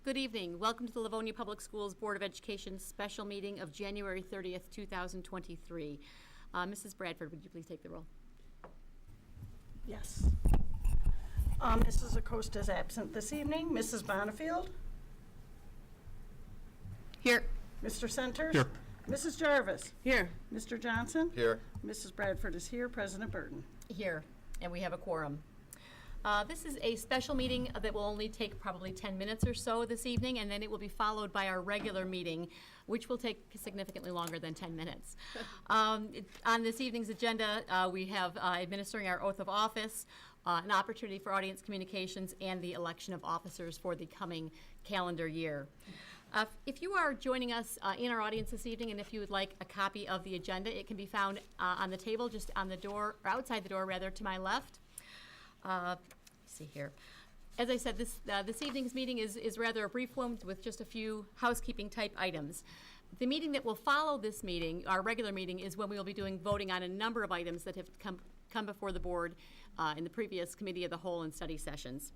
Good evening. Welcome to the Livonia Public Schools Board of Education special meeting of January 30th, 2023. Mrs. Bradford, would you please take the roll? Yes. Mrs. Acosta is absent this evening. Mrs. Bonifield? Here. Mr. Centers? Here. Mrs. Jarvis? Here. Mr. Johnson? Here. Mrs. Bradford is here. President Burton? Here. And we have a quorum. This is a special meeting that will only take probably 10 minutes or so this evening, and then it will be followed by our regular meeting, which will take significantly longer than 10 minutes. On this evening's agenda, we have administering our oath of office, an opportunity for audience communications, and the election of officers for the coming calendar year. If you are joining us in our audience this evening, and if you would like a copy of the agenda, it can be found on the table just on the door, or outside the door rather, to my left. Let's see here. As I said, this evening's meeting is rather a brief one with just a few housekeeping type items. The meeting that will follow this meeting, our regular meeting, is when we will be voting on a number of items that have come before the board in the previous committee of the whole and study sessions.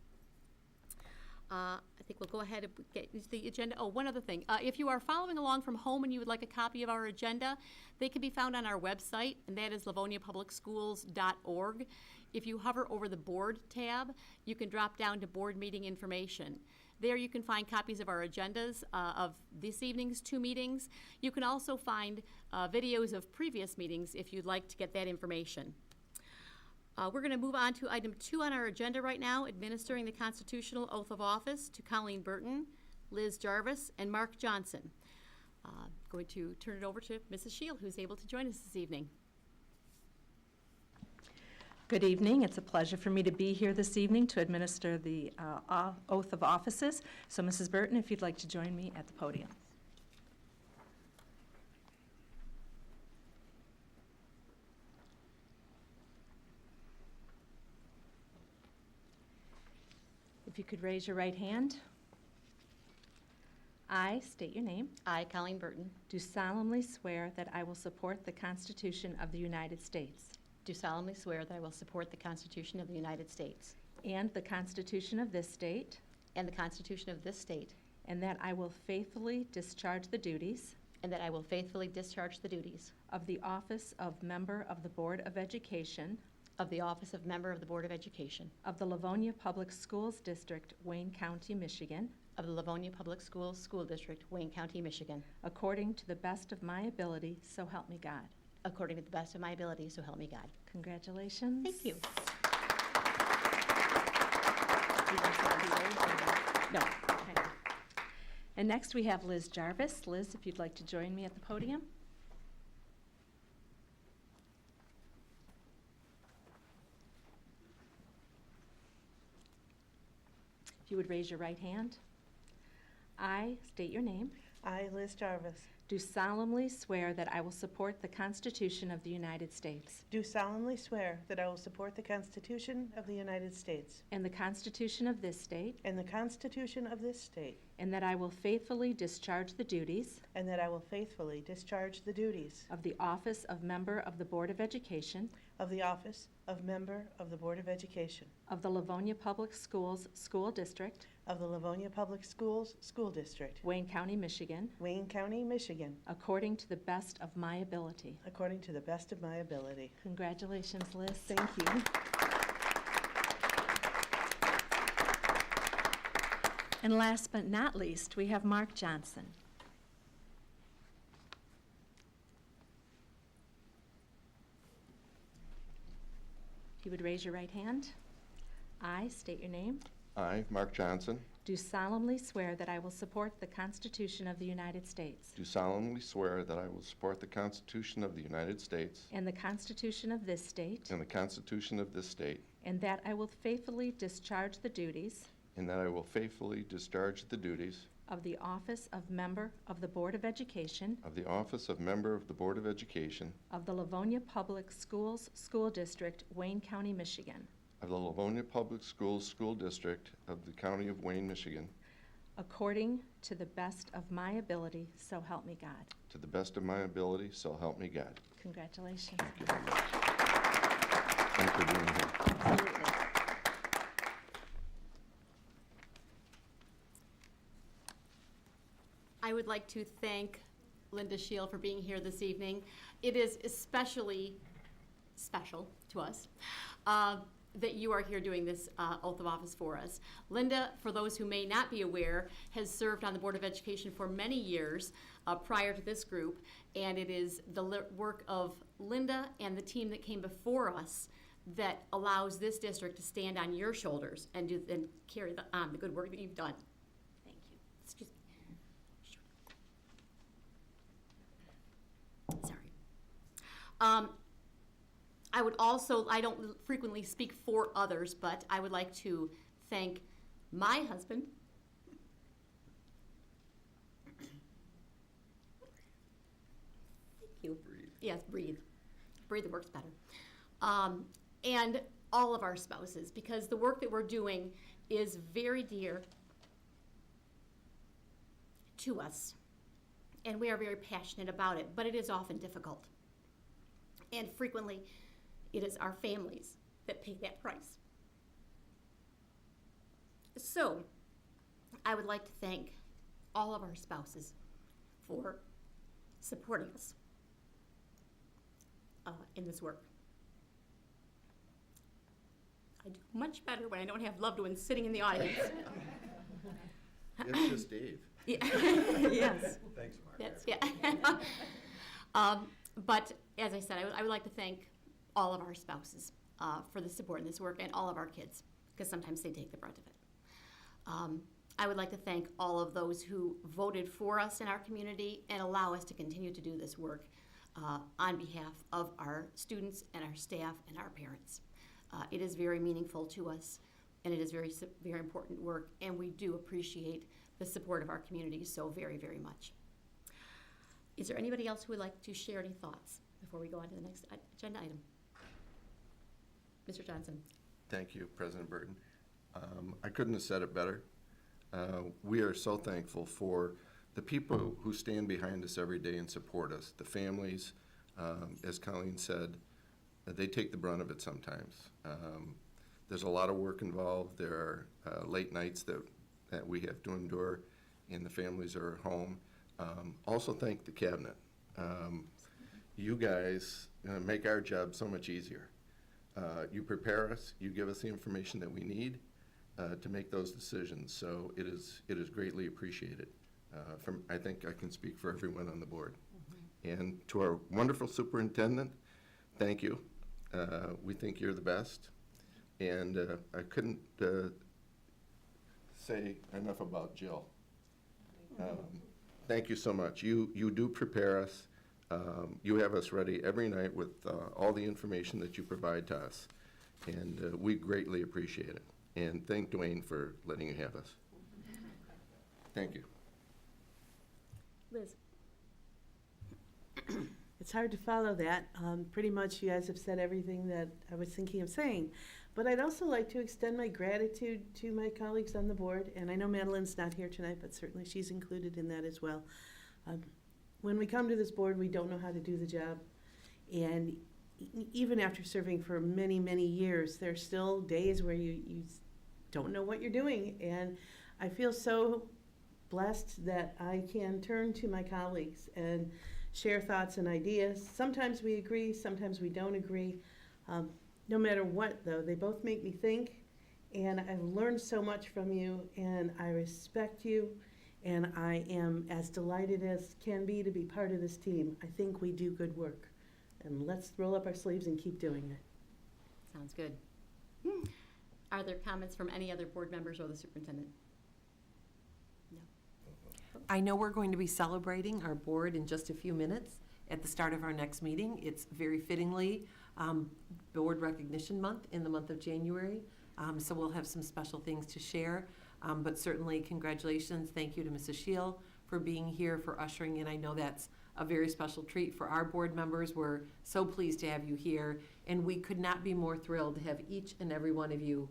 I think we'll go ahead and get the agenda. Oh, one other thing. If you are following along from home and you would like a copy of our agenda, they can be found on our website, and that is livoniapublicschools.org. If you hover over the board tab, you can drop down to board meeting information. There you can find copies of our agendas of this evening's two meetings. You can also find videos of previous meetings if you'd like to get that information. We're going to move on to item 2 on our agenda right now, administering the constitutional oath of office to Colleen Burton, Liz Jarvis, and Mark Johnson. Going to turn it over to Mrs. Shield, who's able to join us this evening. Good evening. It's a pleasure for me to be here this evening to administer the oath of offices. So, Mrs. Burton, if you'd like to join me at the podium. If you could raise your right hand. I state your name. I, Colleen Burton, Do solemnly swear that I will support the Constitution of the United States do solemnly swear that I will support the Constitution of the United States and the Constitution of this state, and the Constitution of this state, and that I will faithfully discharge the duties and that I will faithfully discharge the duties of the office of Member of the Board of Education of the office of Member of the Board of Education of the Livonia Public Schools District, Wayne County, Michigan, of the Livonia Public Schools School District, Wayne County, Michigan, according to the best of my ability, so help me God. according to the best of my ability, so help me God. Congratulations. Thank you. No. Okay. And next we have Liz Jarvis. Liz, if you'd like to join me at the podium. If you would raise your right hand. I state your name. I, Liz Jarvis, Do solemnly swear that I will support the Constitution of the United States do solemnly swear that I will support the Constitution of the United States and the Constitution of this state, and the Constitution of this state, and that I will faithfully discharge the duties and that I will faithfully discharge the duties of the office of Member of the Board of Education of the office of Member of the Board of Education of the Livonia Public Schools School District, of the Livonia Public Schools School District, Wayne County, Michigan, Wayne County, Michigan, according to the best of my ability. according to the best of my ability. Congratulations, Liz. Thank you. And last but not least, we have Mark Johnson. If you would raise your right hand. I state your name. I, Mark Johnson, Do solemnly swear that I will support the Constitution of the United States do solemnly swear that I will support the Constitution of the United States and the Constitution of this state, and the Constitution of this state, and that I will faithfully discharge the duties and that I will faithfully discharge the duties of the office of Member of the Board of Education of the office of Member of the Board of Education of the Livonia Public Schools School District, Wayne County, Michigan, of the Livonia Public Schools School District of the County of Wayne, Michigan, according to the best of my ability, so help me God. to the best of my ability, so help me God. Congratulations. Thank you very much. Thanks for being here. Absolutely. I would like to thank Linda Shield for being here this evening. It is especially special to us that you are here doing this oath of office for us. Linda, for those who may not be aware, has served on the Board of Education for many years prior to this group, and it is the work of Linda and the team that came before us that allows this district to stand on your shoulders and carry on the good work that you've done. Thank you. Excuse me. Sorry. I don't frequently speak for others, but I would like to thank my husband, thank you. Breathe. Yes, breathe. Breathe, it works better. And all of our spouses, because the work that we're doing is very dear to us, and we are very passionate about it, but it is often difficult. And frequently, it is our families that pay that price. So, I would like to thank all of our spouses for supporting us in this work. I do much better when I don't have loved ones sitting in the audience. It's just Dave. Yeah. Yes. Thanks, Mark. That's, yeah. But as I said, I would like to thank all of our spouses for the support in this work, and all of our kids, because sometimes they take the brunt of it. I would like to thank all of those who voted for us in our community and allow us to continue to do this work on behalf of our students and our staff and our parents. It is very meaningful to us, and it is very, very important work, and we do appreciate the support of our community so very, very much. Is there anybody else who would like to share any thoughts before we go on to the next agenda item? Mr. Johnson. Thank you, President Burton. I couldn't have said it better. We are so thankful for the people who stand behind us every day and support us, the families. As Colleen said, they take the brunt of it sometimes. There's a lot of work involved. There are late nights that we have to endure, and the families are at home. Also thank the cabinet. You guys make our job so much easier. You prepare us, you give us the information that we need to make those decisions, so it is greatly appreciated. I think I can speak for everyone on the board. Mm-hmm. And to our wonderful superintendent, thank you. We think you're the best, and I couldn't say enough about Jill. Thank you so much. You do prepare us. You have us ready every night with all the information that you provide to us, and we greatly appreciate it. And thank Dwayne for letting you have us. Thank you. Liz. It's hard to follow that. Pretty much you guys have said everything that I was thinking of saying. But I'd also like to extend my gratitude to my colleagues on the board. And I know Madeline's not here tonight, but certainly she's included in that as well. When we come to this board, we don't know how to do the job. And even after serving for many, many years, there's still days where you don't know what you're doing. And I feel so blessed that I can turn to my colleagues and share thoughts and ideas. Sometimes we agree, sometimes we don't agree. No matter what, though, they both make me think, and I've learned so much from you, and I respect you, and I am as delighted as can be to be part of this team. I think we do good work, and let's roll up our sleeves and keep doing it. Sounds good. Are there comments from any other board members or the superintendent? No. I know we're going to be celebrating our board in just a few minutes at the start of our next meeting. It's very fittingly Board Recognition Month in the month of January, so we'll have some special things to share. But certainly, congratulations. Thank you to Mrs. Shield for being here, for ushering in. I know that's a very special treat for our board members. We're so pleased to have you here, and we could not be more thrilled to have each and every one of you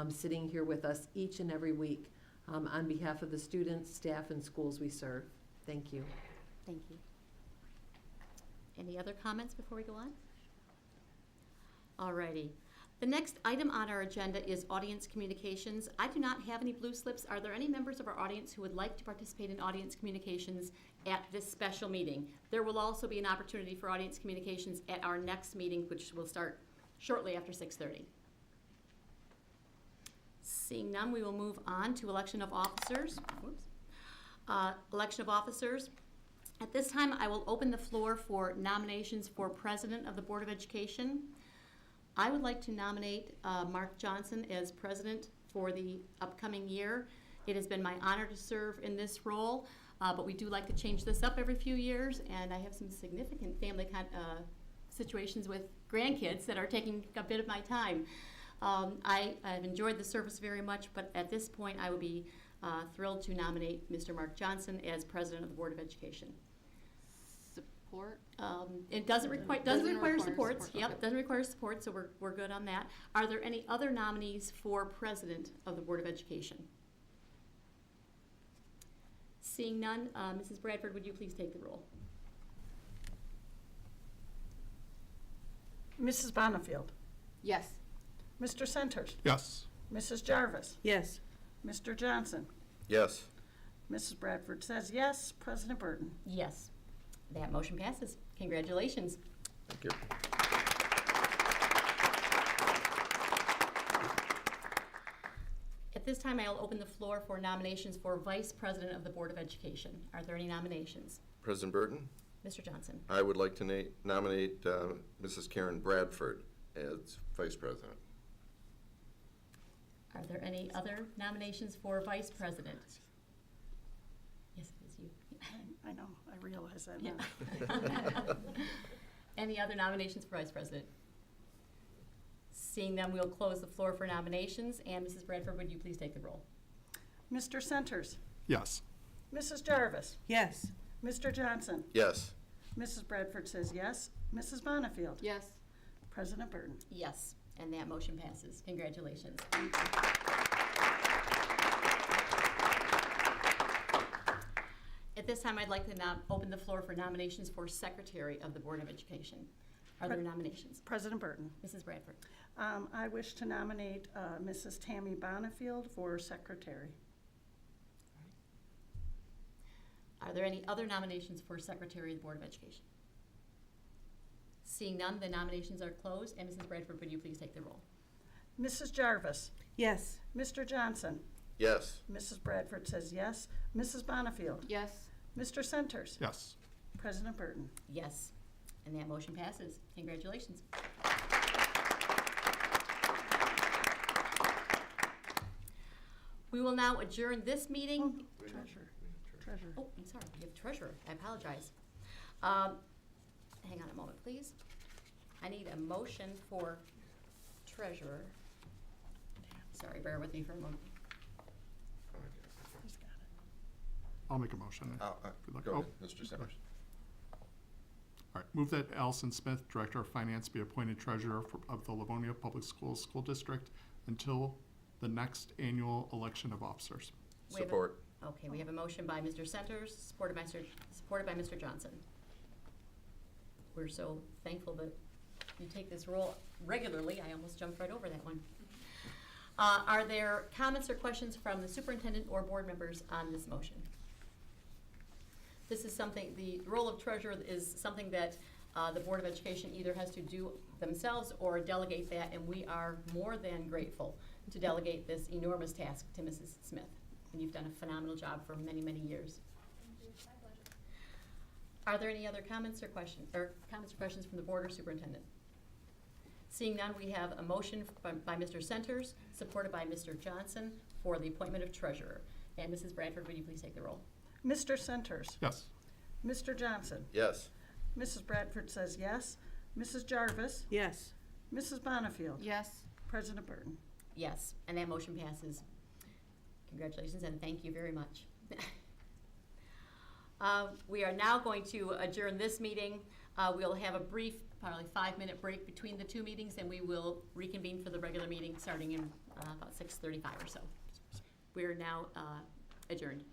sitting here with us each and every week on behalf of the students, staff, and schools we serve. Thank you. Thank you. Any other comments before we go on? Alrighty. The next item on our agenda is audience communications. I do not have any blue slips. Are there any members of our audience who would like to participate in audience communications at this special meeting? There will also be an opportunity for audience communications at our next meeting, which will start shortly after 6:30. Seeing none, we will move on to election of officers. Whoops. Election of officers. At this time, I will open the floor for nominations for President of the Board of Education. I would like to nominate Mark Johnson as president for the upcoming year. It has been my honor to serve in this role, but we do like to change this up every few years, and I have some significant family situations with grandkids that are taking a bit of my time. I've enjoyed the service very much, but at this point, I would be thrilled to nominate Mr. Mark Johnson as president of the Board of Education. Support? It doesn't require support. Yep, it doesn't require support, so we're good on that. Are there any other nominees for president of the Board of Education? Seeing none, Mrs. Bradford, would you please take the roll? Mrs. Bonnefield. Yes. Mr. Centers. Yes. Mrs. Jarvis. Yes. Mr. Johnson. Yes. Mrs. Bradford says yes. President Burton. Yes. That motion passes. Congratulations. Thank you. At this time, I'll open the floor for nominations for Vice President of the Board of Education. Are there any nominations? President Burton, Mr. Johnson. I would like to nominate Mrs. Karen Bradford as Vice President. Are there any other nominations for Vice President? Yes, it is you. I know, I realize that Yeah. now. Any other nominations for Vice President? Seeing them, we'll close the floor for nominations. And Mrs. Bradford, would you please take the roll? Mr. Centers. Yes. Mrs. Jarvis. Yes. Mr. Johnson. Yes. Mrs. Bradford says yes. Mrs. Bonnefield. Yes. President Burton. Yes, and that motion passes. Congratulations. At this time, I'd like to now open the floor for nominations for Secretary of the Board of Education. Are there nominations? President Burton. Mrs. Bradford. I wish to nominate Mrs. Tammy Bonnefield for secretary. Are there any other nominations for Secretary of the Board of Education? Seeing none, the nominations are closed. And Mrs. Bradford, would you please take the roll? Mrs. Jarvis. Yes. Mr. Johnson. Yes. Mrs. Bradford says yes. Mrs. Bonnefield. Yes. Mr. Centers. Yes. President Burton. Yes, and that motion passes. Congratulations. We will now adjourn this meeting. Treasurer. Oh, I'm sorry, we have treasurer. I apologize. Hang on a moment, please. I need a motion for treasurer. Sorry, bear with me for a moment. He's got it. I'll make a motion. Go Oh. ahead, Mr. Centers. All right. Move that Allison Smith, Director of Finance, be appointed treasurer of the Livonia Public Schools School District until the next annual election of officers. We have a- Support. Okay, we have a motion by Mr. Centers, supported by Mr. Johnson. We're so thankful that you take this role regularly. I almost jumped right over that one. Are there comments or questions from the superintendent or board members on this motion? This is something, the role of treasurer is something that the Board of Education either has to do themselves or delegate that, and we are more than grateful to delegate this enormous task to Mrs. Smith. And you've done a phenomenal job for many, many years. Are there any other comments or questions from the board or superintendent? Seeing none, we have a motion by Mr. Centers, supported by Mr. Johnson, for the appointment of treasurer. And Mrs. Bradford, would you please take the roll? Mr. Centers. Yes. Mr. Johnson. Yes. Mrs. Bradford says yes. Mrs. Jarvis. Yes. Mrs. Bonnefield. Yes. President Burton. Yes, and that motion passes. Congratulations and thank you very much. We are now going to adjourn this meeting. We'll have a brief, probably 5-minute break between the two meetings, and we will reconvene for the regular meeting starting in about 6:35 or so. We are now adjourned.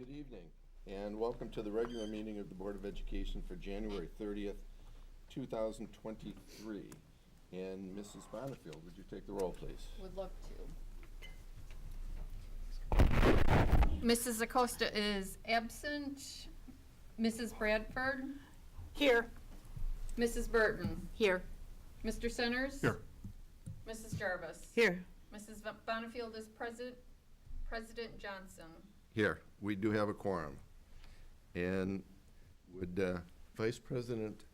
Good evening, and welcome to the regular meeting of the Board of Education for January 30th, 2023. And Mrs. Bonifield, would you take the roll, please? Would love to. Mrs. Acosta is absent. Mrs. Bradford? Here. Mrs. Burton? Here. Mr. Centers? Here. Mrs. Jarvis? Here. Mrs. Bonifield is present. President Johnson? Here, we do have a quorum. And would Vice President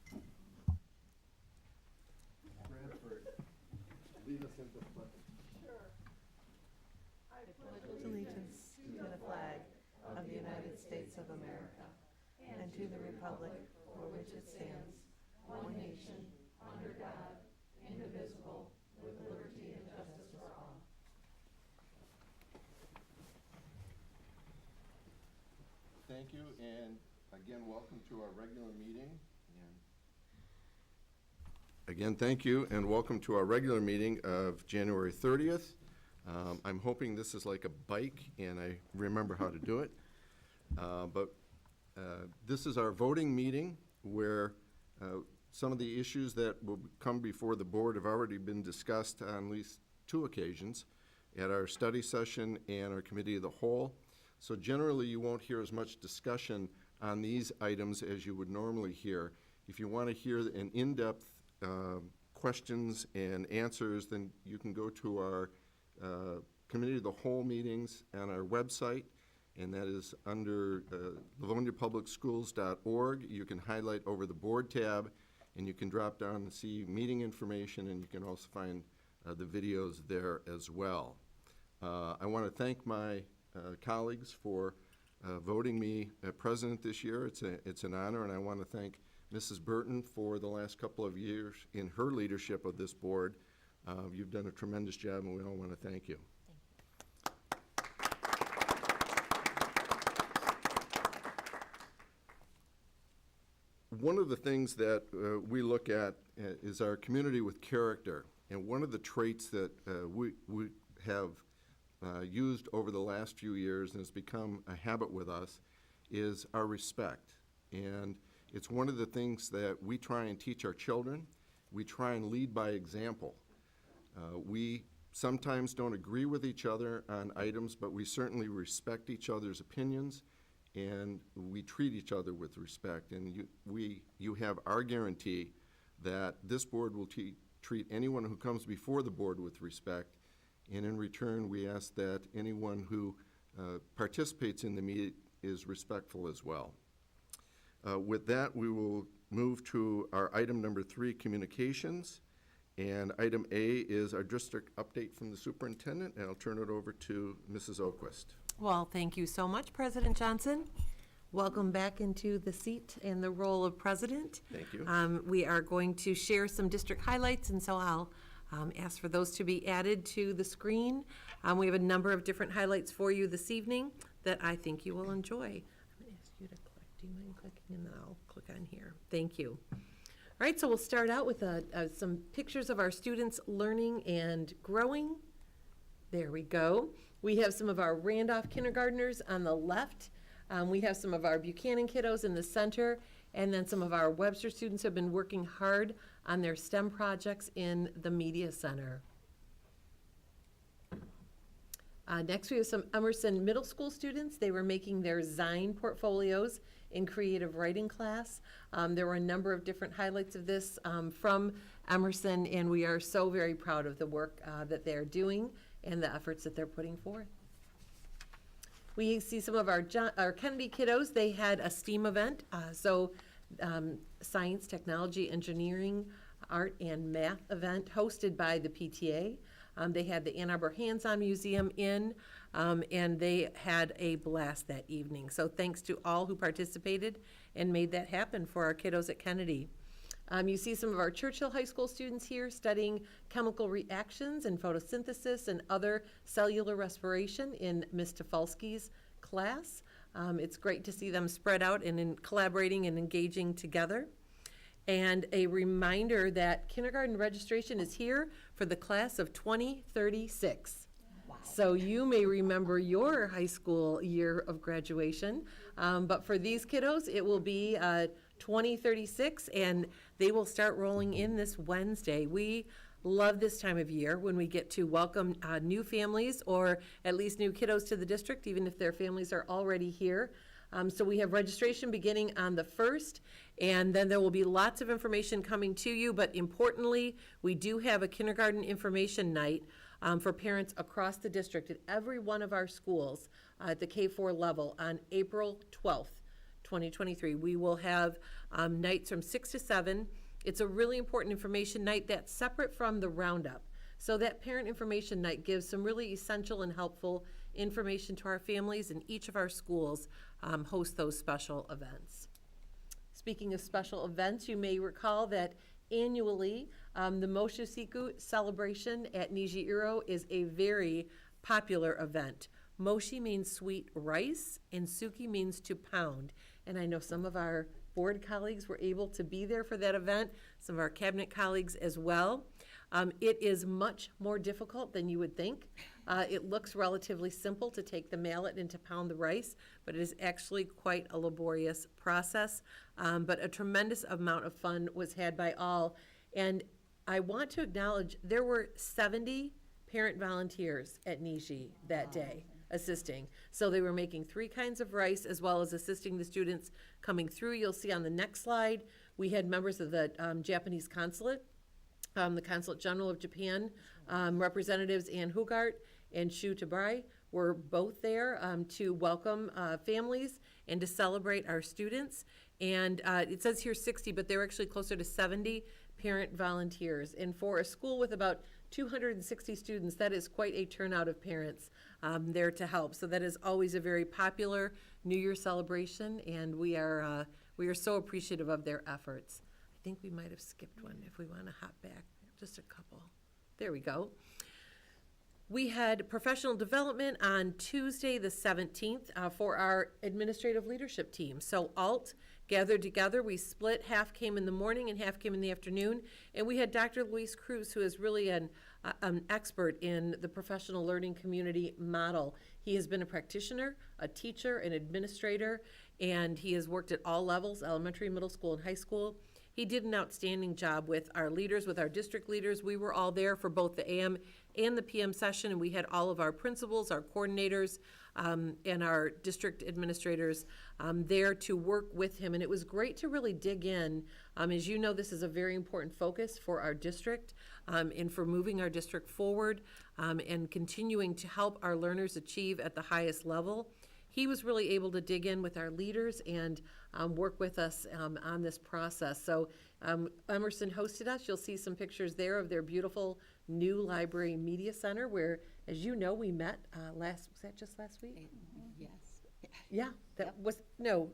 Bradford lead us into the pledge? Allegiance to the flag of the United States of America and to the republic for which it stands, one nation, under God, indivisible, with liberty and justice for all. Thank you, and again, welcome to our regular meeting. Again, thank you, and welcome to our regular meeting of January 30th. I'm hoping this is like a bike, and I remember how to do it. But this is our voting meeting where some of the issues that will come before the board have already been discussed on at least 2 occasions at our study session and our committee of the whole. So generally, you won't hear as much discussion on these items as you would normally hear. If you want to hear an in-depth questions and answers, then you can go to our committee of the whole meetings on our website, and that is under livoniapublicschools.org. You can highlight over the board tab, and you can drop down and see meeting information, and you can also find the videos there as well. I want to thank my colleagues for voting me president this year. It's an honor, and I want to thank Mrs. Burton for the last couple of years in her leadership of this board. You've done a tremendous job, and we all want to thank you. One of the things that we look at is our community with character. And one of the traits that we have used over the last few years and has become a habit with us is our respect. And it's one of the things that we try and teach our children. We try and lead by example. We sometimes don't agree with each other on items, but we certainly respect each other's opinions, and we treat each other with respect. And you have our guarantee that this board will treat anyone who comes before the board with respect, and in return, we ask that anyone who participates in the meeting is respectful as well. With that, we will move to our item number 3, communications. And item A is our district update from the superintendent, and I'll turn it over to Mrs. Oquist. Well, thank you so much, President Johnson. Welcome back into the seat and the role of president. Thank you. We are going to share some district highlights, and so I'll ask for those to be added to the screen. We have a number of different highlights for you this evening that I think you will enjoy. I'm going to ask you to click. Do you mind clicking? And then I'll click on here. Thank you. All right, so we'll start out with some pictures of our students learning and growing. There we go. We have some of our Randolph kindergartners on the left. We have some of our Buchanan kiddos in the center, and then some of our Webster students have been working hard on their STEM projects in the Media Center. Next, we have some Emerson Middle School students. They were making their Zine portfolios in creative writing class. There were a number of different highlights of this from Emerson, and we are so very proud of the work that they're doing and the efforts that they're putting forth. We see some of our Kennedy kiddos. They had a STEAM event, science, technology, engineering, art, and math event hosted by the PTA. They had the Ann Arbor Hands-On Museum in, and they had a blast that evening. So thanks to all who participated and made that happen for our kiddos at Kennedy. You see some of our Churchill High School students here studying chemical reactions and photosynthesis and other cellular respiration in Ms. Tafalski's class. It's great to see them spread out and in collaborating and engaging together. And a reminder that kindergarten registration is here for the class of 2036. Wow. So you may remember your high school year of graduation, but for these kiddos, it will be 2036, and they will start rolling in this Wednesday. We love this time of year when we get to welcome new families, or at least new kiddos to the district, even if their families are already here. So we have registration beginning on the 1st, and then there will be lots of information coming to you, but importantly, we do have a kindergarten information night for parents across the district at every one of our schools at the K-4 level on April 12th, 2023. We will have nights from 6 to 7. It's a really important information night that's separate from the roundup. So that parent information night gives some really essential and helpful information to our families, and each of our schools host those special events. Speaking of special events, you may recall that annually, the Moshisiku celebration at Nijiiro is a very popular event. Moshi means sweet rice, and suki means to pound. And I know some of our board colleagues were able to be there for that event, some of our cabinet colleagues as well. It is much more difficult than you would think. It looks relatively simple to take the mallet and to pound the rice, but it is actually quite a laborious process. But a tremendous amount of fun was had by all. And I want to acknowledge there were 70 parent volunteers at Niji that day assisting. So they were making 3 kinds of rice as well as assisting the students coming through. You'll see on the next slide, we had members of the Japanese consulate, the Consulate General of Japan, Representatives Ann Hugart and Shu Tabrai were both there to welcome families and to celebrate our students. And it says here 60, but they're actually closer to 70 parent volunteers. And for a school with about 260 students, that is quite a turnout of parents there to help. So that is always a very popular New Year celebration, and we are so appreciative of their efforts. I think we might have skipped one if we want to hop back, just a couple. There we go. We had professional development on Tuesday, the 17th, for our administrative leadership team. So ALT gathered together. We split. Half came in the morning and half came in the afternoon. And we had Dr. Luis Cruz, who is really an expert in the professional learning community model. He has been a practitioner, a teacher, an administrator, and he has worked at all levels, elementary, middle school, and high school. He did an outstanding job with our leaders, with our district leaders. We were all there for both the AM and the PM session, and we had all of our principals, our coordinators, and our district administrators there to work with him. And it was great to really dig in. As you know, this is a very important focus for our district and for moving our district forward and continuing to help our learners achieve at the highest level. He was really able to dig in with our leaders and work with us on this process. So Emerson hosted us. You'll see some pictures there of their beautiful new library media center where, as you know, we met was that just last week? Yes. Yeah, that was, no,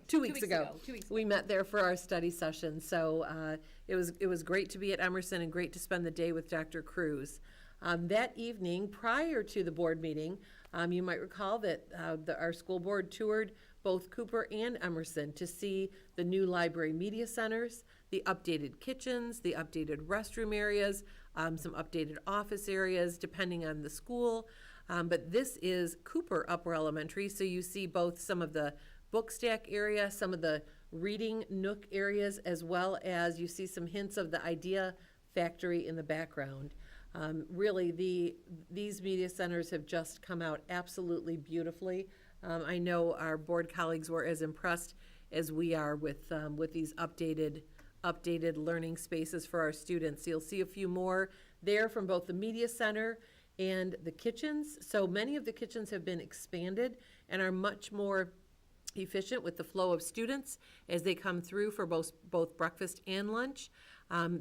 2 weeks ago. We met there for our study session. So it was great to be at Emerson and great to spend the day with Dr. Cruz. That evening, prior to the board meeting, you might recall that our school board toured both Cooper and Emerson to see the new library media centers, the updated kitchens, the updated restroom areas, some updated office areas depending on the school. But this is Cooper Upper Elementary, so you see both some of the book stack area, some of the reading nook areas, as well as you see some hints of the Idea Factory in the background. Really, these media centers have just come out absolutely beautifully. I know our board colleagues were as impressed as we are with these updated learning spaces for our students. You'll see a few more there from both the media center and the kitchens. So many of the kitchens have been expanded and are much more efficient with the flow of students as they come through for both breakfast and lunch.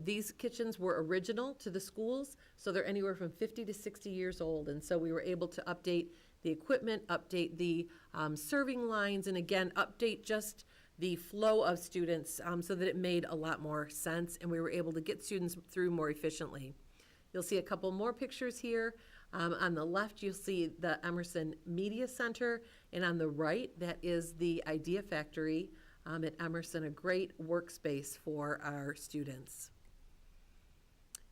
These kitchens were original to the schools, so they're anywhere from 50 to 60 years old. And so we were able to update the equipment, update the serving lines, and again, update just the flow of students so that it made a lot more sense and we were able to get students through more efficiently. You'll see a couple more pictures here. On the left, you'll see the Emerson Media Center, and on the right, that is the Idea Factory at Emerson, a great workspace for our students.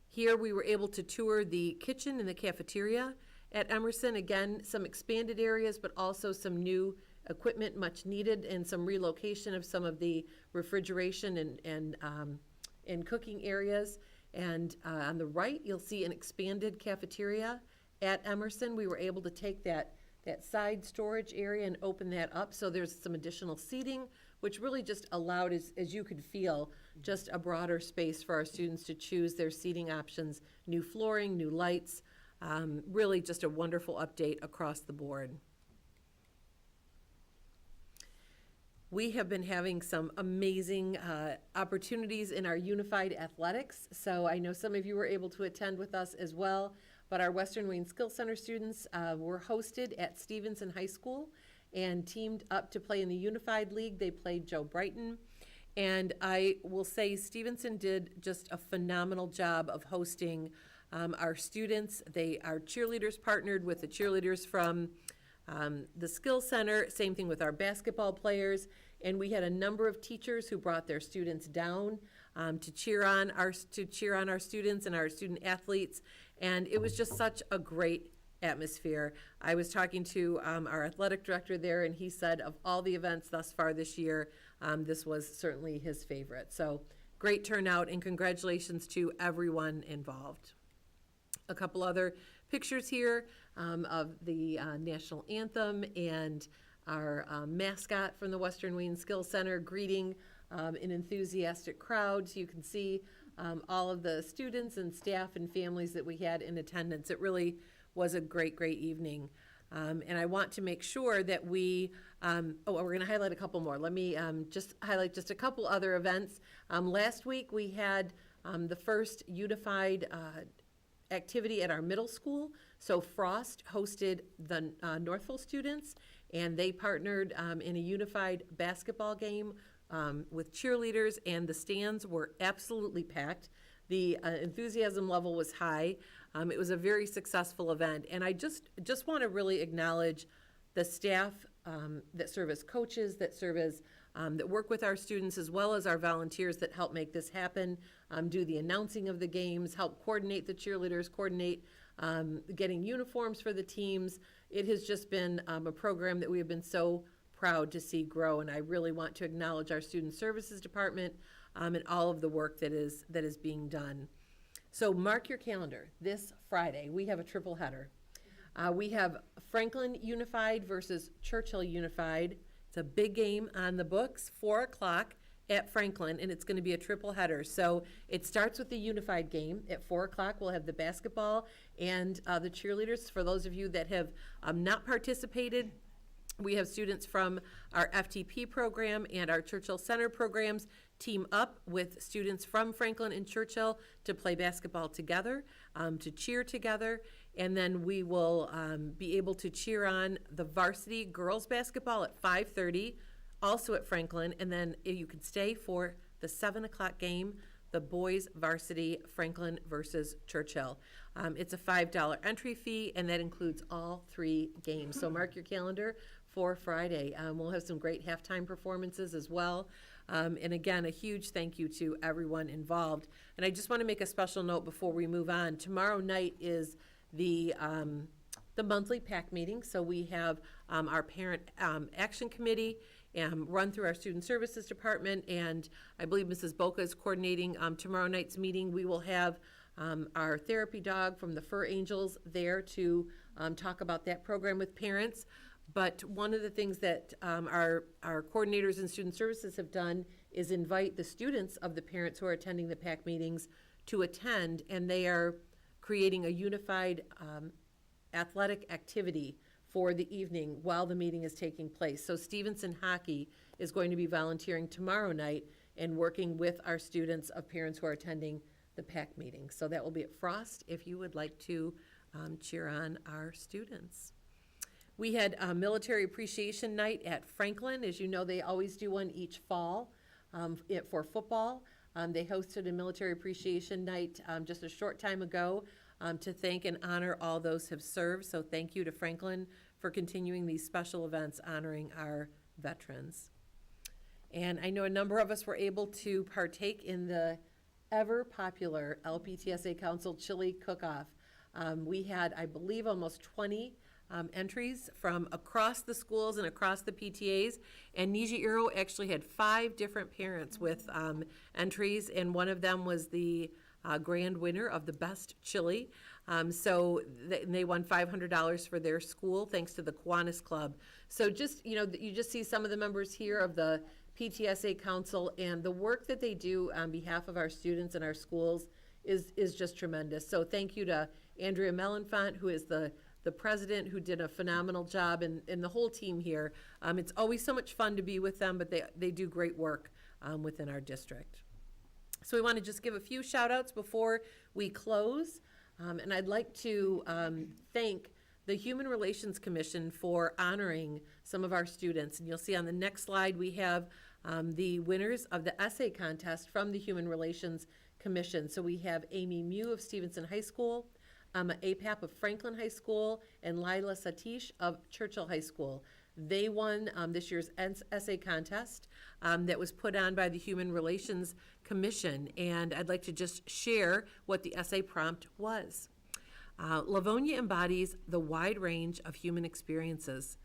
Here, we were able to tour the kitchen and the cafeteria At Emerson, again, some expanded areas, but also some new equipment much needed and some relocation of some of the refrigeration and cooking areas. And on the right, you'll see an expanded cafeteria at Emerson. We were able to take that side storage area and open that up, so there's some additional seating, which really just allowed, as you could feel, just a broader space for our students to choose their seating options, new flooring, new lights, really just a wonderful update across the board. We have been having some amazing opportunities in our unified athletics. So I know some of you were able to attend with us as well, but our Western Wayne Skill Center students were hosted at Stevenson High School and teamed up to play in the Unified League. They played Joe Brighton. And I will say Stevenson did just a phenomenal job of hosting our students. Our cheerleaders partnered with the cheerleaders from the Skill Center, same thing with our basketball players, and we had a number of teachers who brought their students down to cheer on our students and our student athletes, and it was just such a great atmosphere. I was talking to our athletic director there, and he said of all the events thus far this year, this was certainly his favorite. So great turnout, and congratulations to everyone involved. A couple other pictures here of the national anthem and our mascot from the Western Wayne Skills Center greeting an enthusiastic crowd. So you can see all of the students and staff and families that we had in attendance. It really was a great, great evening. And I want to make sure that we're going to highlight a couple more. Let me just highlight just a couple other events. Last week we had the first unified activity at our middle school. So Frost hosted the Northville students, and they partnered in a unified basketball game with cheerleaders, and the stands were absolutely packed. The enthusiasm level was high. It was a very successful event, and I just want to really acknowledge the staff that serve as coaches, that serve as that work with our students, as well as our volunteers that help make this happen, do the announcing of the games, help coordinate the cheerleaders, coordinate getting uniforms for the teams. It has just been a program that we have been so proud to see grow, and I really want to acknowledge our Student Services Department and all of the work that is being done. So mark your calendar. This Friday, we have a triple header. We have Franklin Unified versus Churchill Unified. It's a big game on the books, 4 o'clock at Franklin, and it's going to be a triple header. So it starts with the unified game. At 4 o'clock, we'll have the basketball and the cheerleaders. For those of you that have not participated, we have students from our FTP program and our Churchill Center programs team up with students from Franklin and Churchill to play basketball together, to cheer together, and then we will be able to cheer on the varsity girls basketball at 5:30, also at Franklin, and then you can stay for the 7 o'clock game, the boys varsity Franklin versus Churchill. It's a $5 entry fee, and that includes all 3 games. So mark your calendar for Friday. We'll have some great halftime performances as well. And again, a huge thank you to everyone involved. And I just want to make a special note before we move on. Tomorrow night is the monthly PAC meeting. So we have our parent action committee run through our student services department, and I believe Mrs. Boca is coordinating tomorrow night's meeting. We will have our therapy dog from the Fur Angels there to talk about that program with parents. But one of the things that our coordinators and student services have done is invite the students of the parents who are attending the PAC meetings to attend, and they are creating a unified athletic activity for the evening while the meeting is taking place. So Stevenson Hockey is going to be volunteering tomorrow night and working with our students of parents who are attending the PAC meeting. So that will be at Frost if you would like to cheer on our students. We had a military appreciation night at Franklin. As you know, they always do one each fall for football. They hosted a military appreciation night just a short time ago to thank and honor all those who have served. So thank you to Franklin for continuing these special events honoring our veterans. And I know a number of us were able to partake in the ever popular LPTSA Council Chili Cook-Off. We had, I believe, almost 20 entries from across the schools and across the PTAs. And Nijiro actually had 5 different parents with entries, and one of them was the grand winner of the best chili. So they won $500 for their school, thanks to the Kiwanis Club. So just, you just see some of the members here of the PTSA Council, and the work that they do on behalf of our students and our schools is just tremendous. So thank you to Andrea Melanfont, who is the president, who did a phenomenal job, and the whole team here. It's always so much fun to be with them, but they do great work within our district. So we want to just give a few shout outs before we close. And I'd like to thank the Human Relations Commission for honoring some of our students. And you'll see on the next slide, we have the winners of the essay contest from the Human Relations Commission. So we have Amy Mew of Stevenson High School, APAP of Franklin High School, and Lila Satish of Churchill High School. They won this year's essay contest that was put on by the Human Relations Commission, and I'd like to just share what the essay prompt was. Livonia embodies the wide range of human experiences.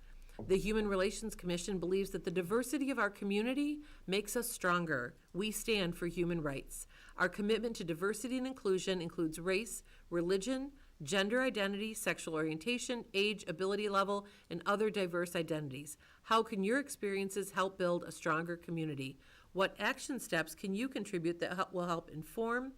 The Human Relations Commission believes that the diversity of our community makes us stronger. We stand for human rights. Our commitment to diversity and inclusion includes race, religion, gender identity, sexual orientation, age, ability level, and other diverse identities. How can your experiences help build a stronger community? What action steps can you contribute that will help inform,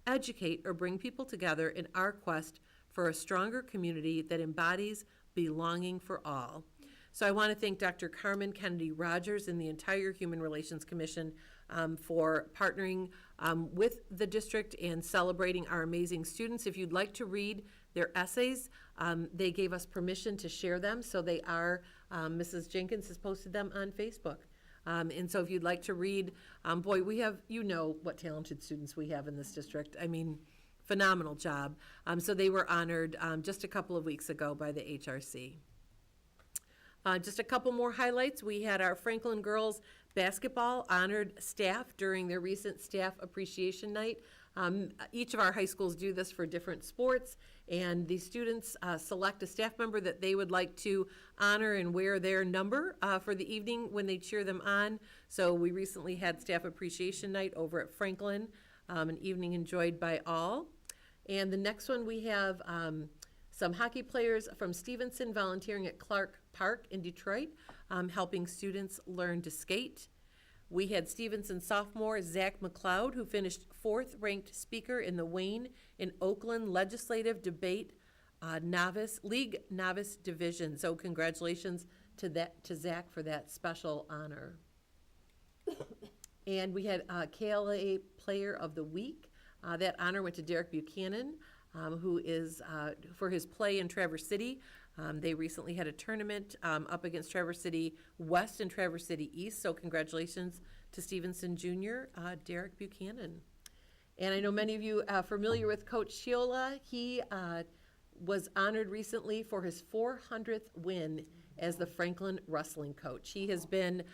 educate, or bring people together in our quest for a stronger community that embodies belonging for all? So I want to thank Dr. Carmen Kennedy Rogers and the entire Human Relations Commission for partnering with the district and celebrating our amazing students. If you'd like to read their essays, they gave us permission to share them, so they are, Mrs. Jenkins has posted them on Facebook. And so if you'd like to read, boy, we have, what talented students we have in this district. I mean, phenomenal job. So they were honored just a couple of weeks ago by the HRC. Just a couple more highlights. We had our Franklin girls basketball honored staff during their recent staff appreciation night. Each of our high schools do this for different sports, and the students select a staff member that they would like to honor and wear their number for the evening when they cheer them on. So we recently had staff appreciation night over at Franklin, an evening enjoyed by all. And the next one, we have some hockey players from Stevenson volunteering at Clark Park in Detroit, helping students learn to skate. We had Stevenson sophomore Zach McLeod, who finished 4th ranked speaker in the Wayne and Oakland Legislative Debate League Novice Division. So congratulations to Zach for that special honor. And we had KLA Player of the Week. That honor went to Derek Buchanan, who is for his play in Traverse City. They recently had a tournament up against Traverse City West and Traverse City East, so congratulations to Stevenson Jr., Derek Buchanan. And I know many of you are familiar with Coach Shiola. He was honored recently for his 400th win as the Franklin wrestling coach. He has been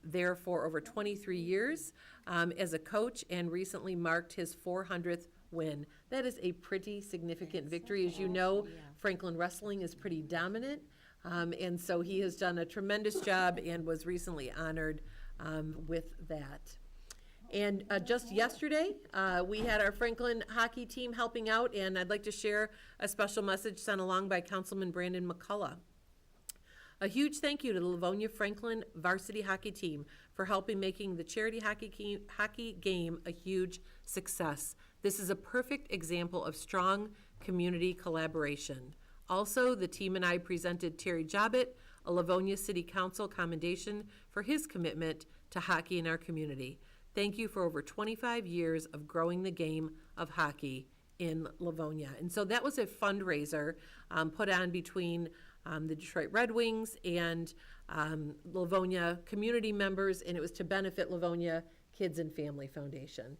there for over 23 years as a coach, and recently marked his 400th win. That is a pretty significant victory. As you know, Franklin wrestling is pretty dominant, and so he has done a tremendous job and was recently honored with that. And just yesterday, we had our Franklin hockey team helping out, and I'd like to share a special message sent along by Councilman Brandon McCullough. A huge thank you to the Livonia Franklin varsity hockey team for helping making the charity hockey game a huge success. This is a perfect example of strong community collaboration. Also, the team and I presented Terry Jobbett a Livonia City Council commendation for his commitment to hockey in our community. Thank you for over 25 years of growing the game of hockey in Livonia. And so that was a fundraiser put on between the Detroit Red Wings and Livonia community members, and it was to benefit Livonia Kids and Family Foundation.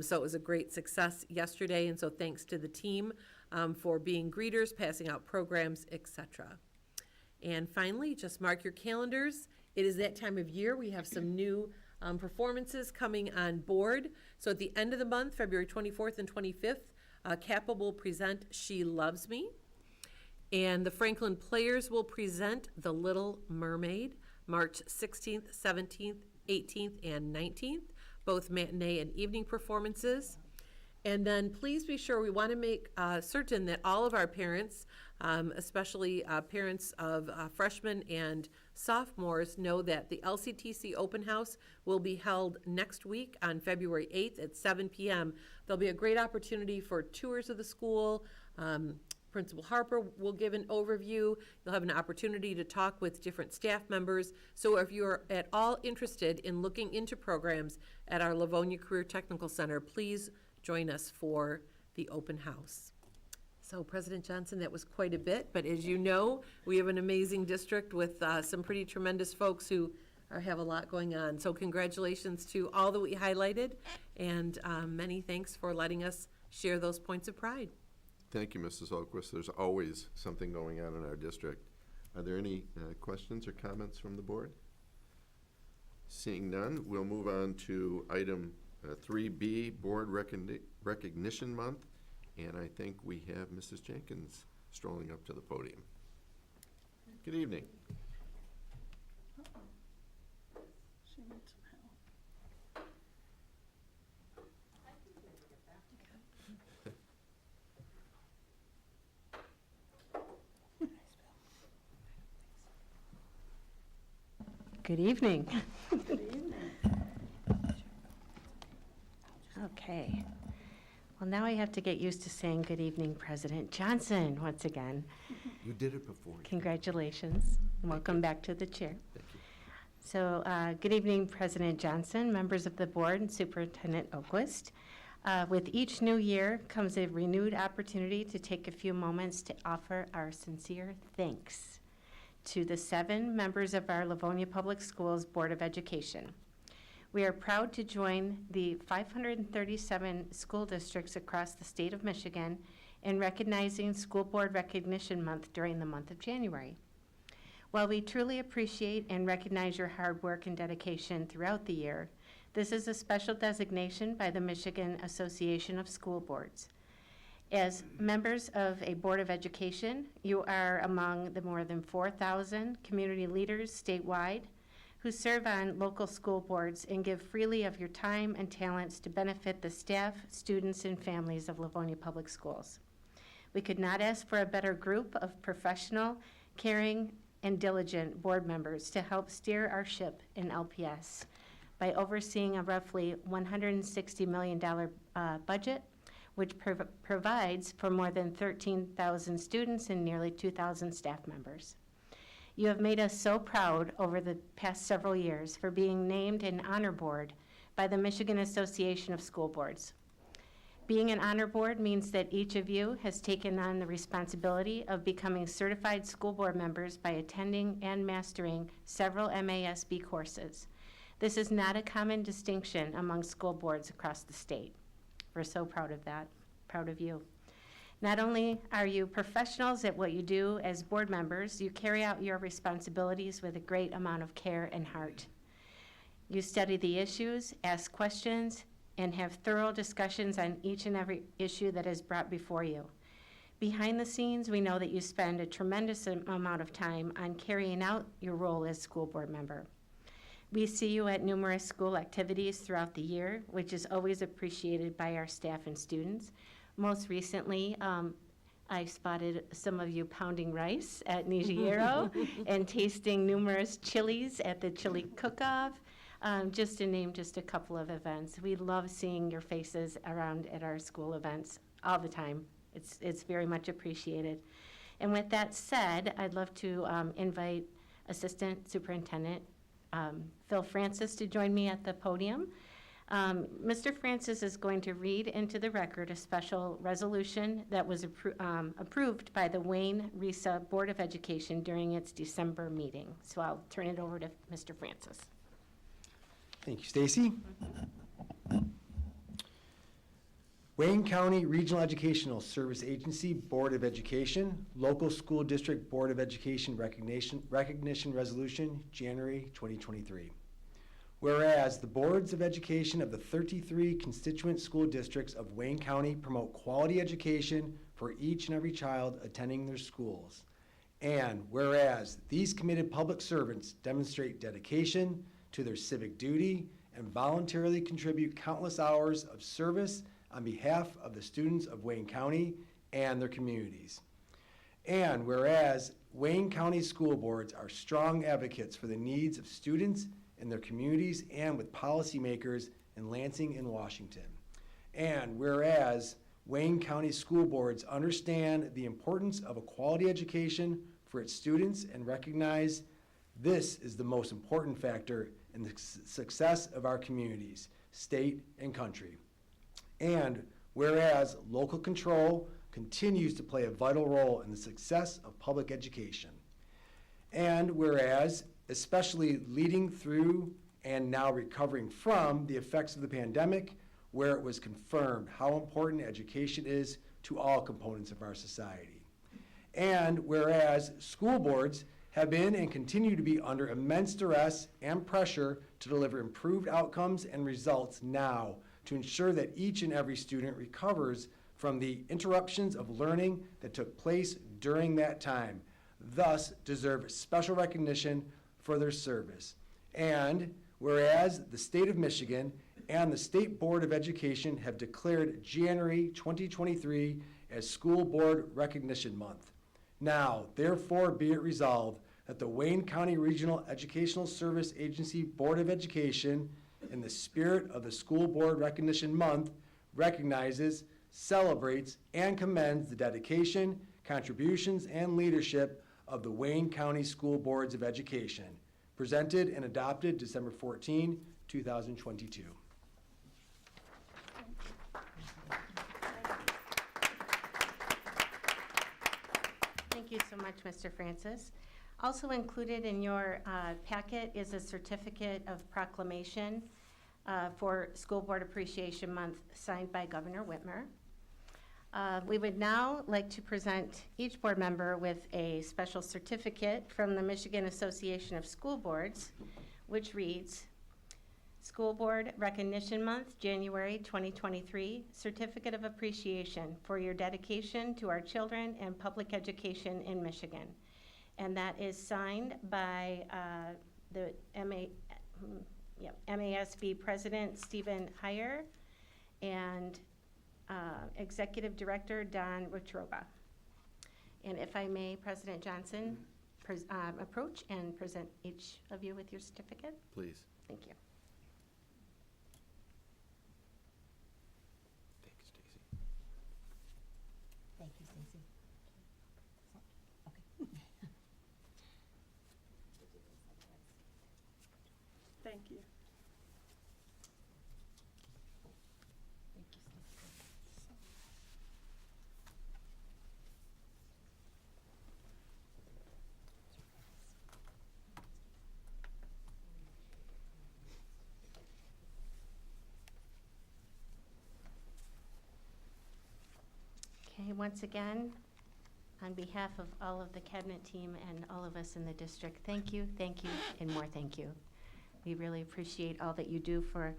So it was a great success yesterday, and so thanks to the team for being greeters, passing out programs, etc. And finally, just mark your calendars. It is that time of year. We have some new performances coming on board. So at the end of the month, February 24th and 25th, Kappa will present She Loves Me. And the Franklin Players will present The Little Mermaid, March 16th, 17th, 18th, and 19th, both matinee and evening performances. And then please be sure, we want to make certain that all of our parents, especially parents of freshmen and sophomores, know that the LCTC Open House will be held next week on February 8th at 7 p.m. There'll be a great opportunity for tours of the school. Principal Harper will give an overview. You'll have an opportunity to talk with different staff members. So if you're at all interested in looking into programs at our Livonia Career Technical Center, please join us for the open house. So President Johnson, that was quite a bit, but as you know, we have an amazing district with some pretty tremendous folks who have a lot going on. So congratulations to all that we highlighted, and many thanks for letting us share those points of pride. Thank you, Mrs. Olquist. There's always something going on in our district. Are there any questions or comments from the board? Seeing none, we'll move on to item 3B, Board Recognition Month. And I think we have Mrs. Jenkins strolling up to the podium. Good evening. She needs some help. Good evening. Good evening. Okay. Well, now I have to get used to saying good evening, President Johnson, once again. You did it before. Congratulations, and welcome back to the chair. Thank you. So, good evening, President Johnson, members of the board, and Superintendent Olquist. With each new year comes a renewed opportunity to take a few moments to offer our sincere thanks to the 7 members of our Livonia Public Schools Board of Education. We are proud to join the 537 school districts across the state of Michigan in recognizing School Board Recognition Month during the month of January. While we truly appreciate and recognize your hard work and dedication throughout the year, this is a special designation by the Michigan Association of School Boards. As members of a Board of Education, you are among the more than 4,000 community leaders statewide who serve on local school boards and give freely of your time and talents to benefit the staff, students, and families of Livonia Public Schools. We could not ask for a better group of professional, caring, and diligent board members to help steer our ship in LPS by overseeing a roughly $160 million budget, which provides for more than 13,000 students and nearly 2,000 staff members. You have made us so proud over the past several years for being named an honor board by the Michigan Association of School Boards. Being an honor board means that each of you has taken on the responsibility of becoming certified school board members by attending and mastering several MASB courses. This is not a common distinction among school boards across the state. We're so proud of that, proud of you. Not only are you professionals at what you do as board members, you carry out your responsibilities with a great amount of care and heart. You study the issues, ask questions, and have thorough discussions on each and every issue that is brought before you. Behind the scenes, we know that you spend a tremendous amount of time on carrying out your role as school board member. We see you at numerous school activities throughout the year, which is always appreciated by our staff and students. Most recently, I spotted some of you pounding rice at Nijiero and tasting numerous chilies at the chili cook-off, just to name just a couple of events. We love seeing your faces around at our school events all the time. It's very much appreciated. And with that said, I'd love to invite Assistant Superintendent Phil Francis to join me at the podium. Mr. Francis is going to read into the record a special resolution that was approved by the Wayne Risa Board of Education during its December meeting. So I'll turn it over to Mr. Francis. Thank you, Stacy. Wayne County Regional Educational Service Agency Board of Education, Local School District Board of Education Recognition Resolution, January 2023. whereas the boards of education of the 33 constituent school districts of Wayne County promote quality education for each and every child attending their schools. And whereas these committed public servants demonstrate dedication to their civic duty and voluntarily contribute countless hours of service on behalf of the students of Wayne County and their communities. And whereas Wayne County school boards are strong advocates for the needs of students in their communities and with policymakers in Lansing and Washington. And whereas Wayne County school boards understand the importance of a quality education for its students and recognize this is the most important factor in the success of our communities, state, and country. And whereas local control continues to play a vital role in the success of public education. And whereas, especially leading through and now recovering from the effects of the pandemic, where it was confirmed how important education is to all components of our society. And whereas school boards have been and continue to be under immense duress and pressure to deliver improved outcomes and results now to ensure that each and every student recovers from the interruptions of learning that took place during that time, thus deserve special recognition for their service. And whereas the state of Michigan and the State Board of Education have declared January 2023 as School Board Recognition Month. Now, therefore, be it resolved that the Wayne County Regional Educational Service Agency Board of Education, in the spirit of the School Board Recognition Month, recognizes, celebrates, and commends the dedication, contributions, and leadership of the Wayne County School Boards of Education, presented and adopted December 14, 2022. Thank you so much, Mr. Francis. Also included in your packet is a certificate of proclamation for School Board Appreciation Month signed by Governor Whitmer. We would now like to present each board member with a special certificate from the Michigan Association of School Boards, which reads, School Board Recognition Month, January 2023, Certificate of Appreciation for your dedication to our children and public education in Michigan. And that is signed by the MASB President Stephen Heyer and Executive Director Don Rotroba. And if I may, President Johnson, approach and present each of you with your certificate. Please. Thank you. Thanks, Stacy. Thank you, Stacy. Thank you. Okay, once again, on behalf of all of the cabinet team and all of us in the district, thank you, and more thank you. We really appreciate all that you do for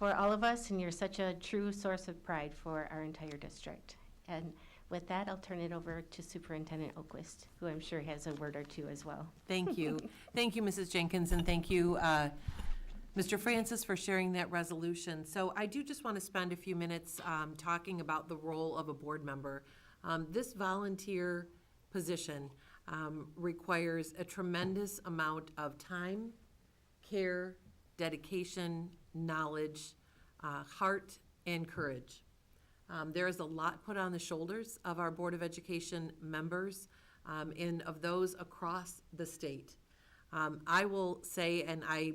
all of us, and you're such a true source of pride for our entire district. And with that, I'll turn it over to Superintendent Oquist, who I'm sure has a word or two as well. Thank you. Thank you, Mrs. Jenkins, and thank you, Mr. Francis, for sharing that resolution. So I do just want to spend a few minutes talking about the role of a board member. This volunteer position requires a tremendous amount of time, care, dedication, knowledge, heart, and courage. There is a lot put on the shoulders of our Board of Education members and of those across the state. I will say, and I'm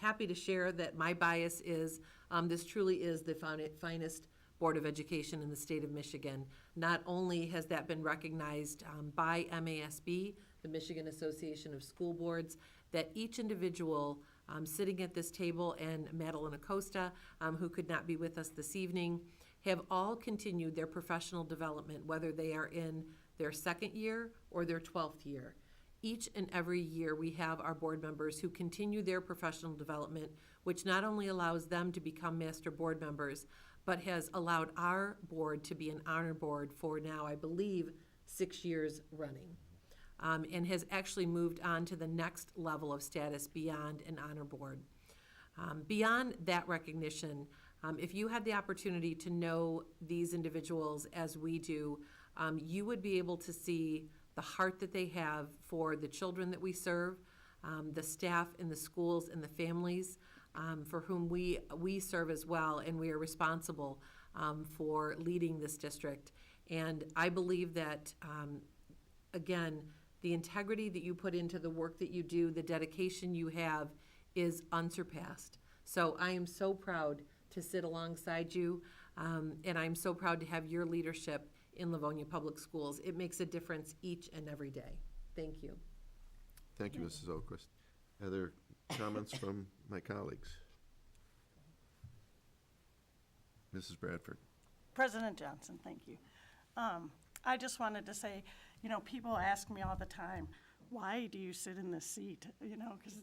happy to share that my bias is this truly is the finest Board of Education in the state of Michigan. Not only has that been recognized by MASB, the Michigan Association of School Boards, that each individual sitting at this table, and Madeline Acosta, who could not be with us this evening, have all continued their professional development, whether they are in their second year or their 12th year. each and every year, we have our board members who continue their professional development, which not only allows them to become master board members, but has allowed our board to be an honor board for now, I believe, 6 years running, and has actually moved on to the next level of status beyond an honor board. Beyond that recognition, if you had the opportunity to know these individuals as we do, you would be able to see the heart that they have for the children that we serve, the staff in the schools and the families for whom we serve as well, and we are responsible for leading this district. And I believe that, again, the integrity that you put into the work that you do, the dedication you have, is unsurpassed. So I am so proud to sit alongside you, and I'm so proud to have your leadership in Livonia Public Schools. It makes a difference each and every day. Thank you. Thank you, Mrs. Oquist. Other comments from my colleagues? Mrs. Bradford. President Johnson, thank you. I just wanted to say, people ask me all the time, why do you sit in this seat? Because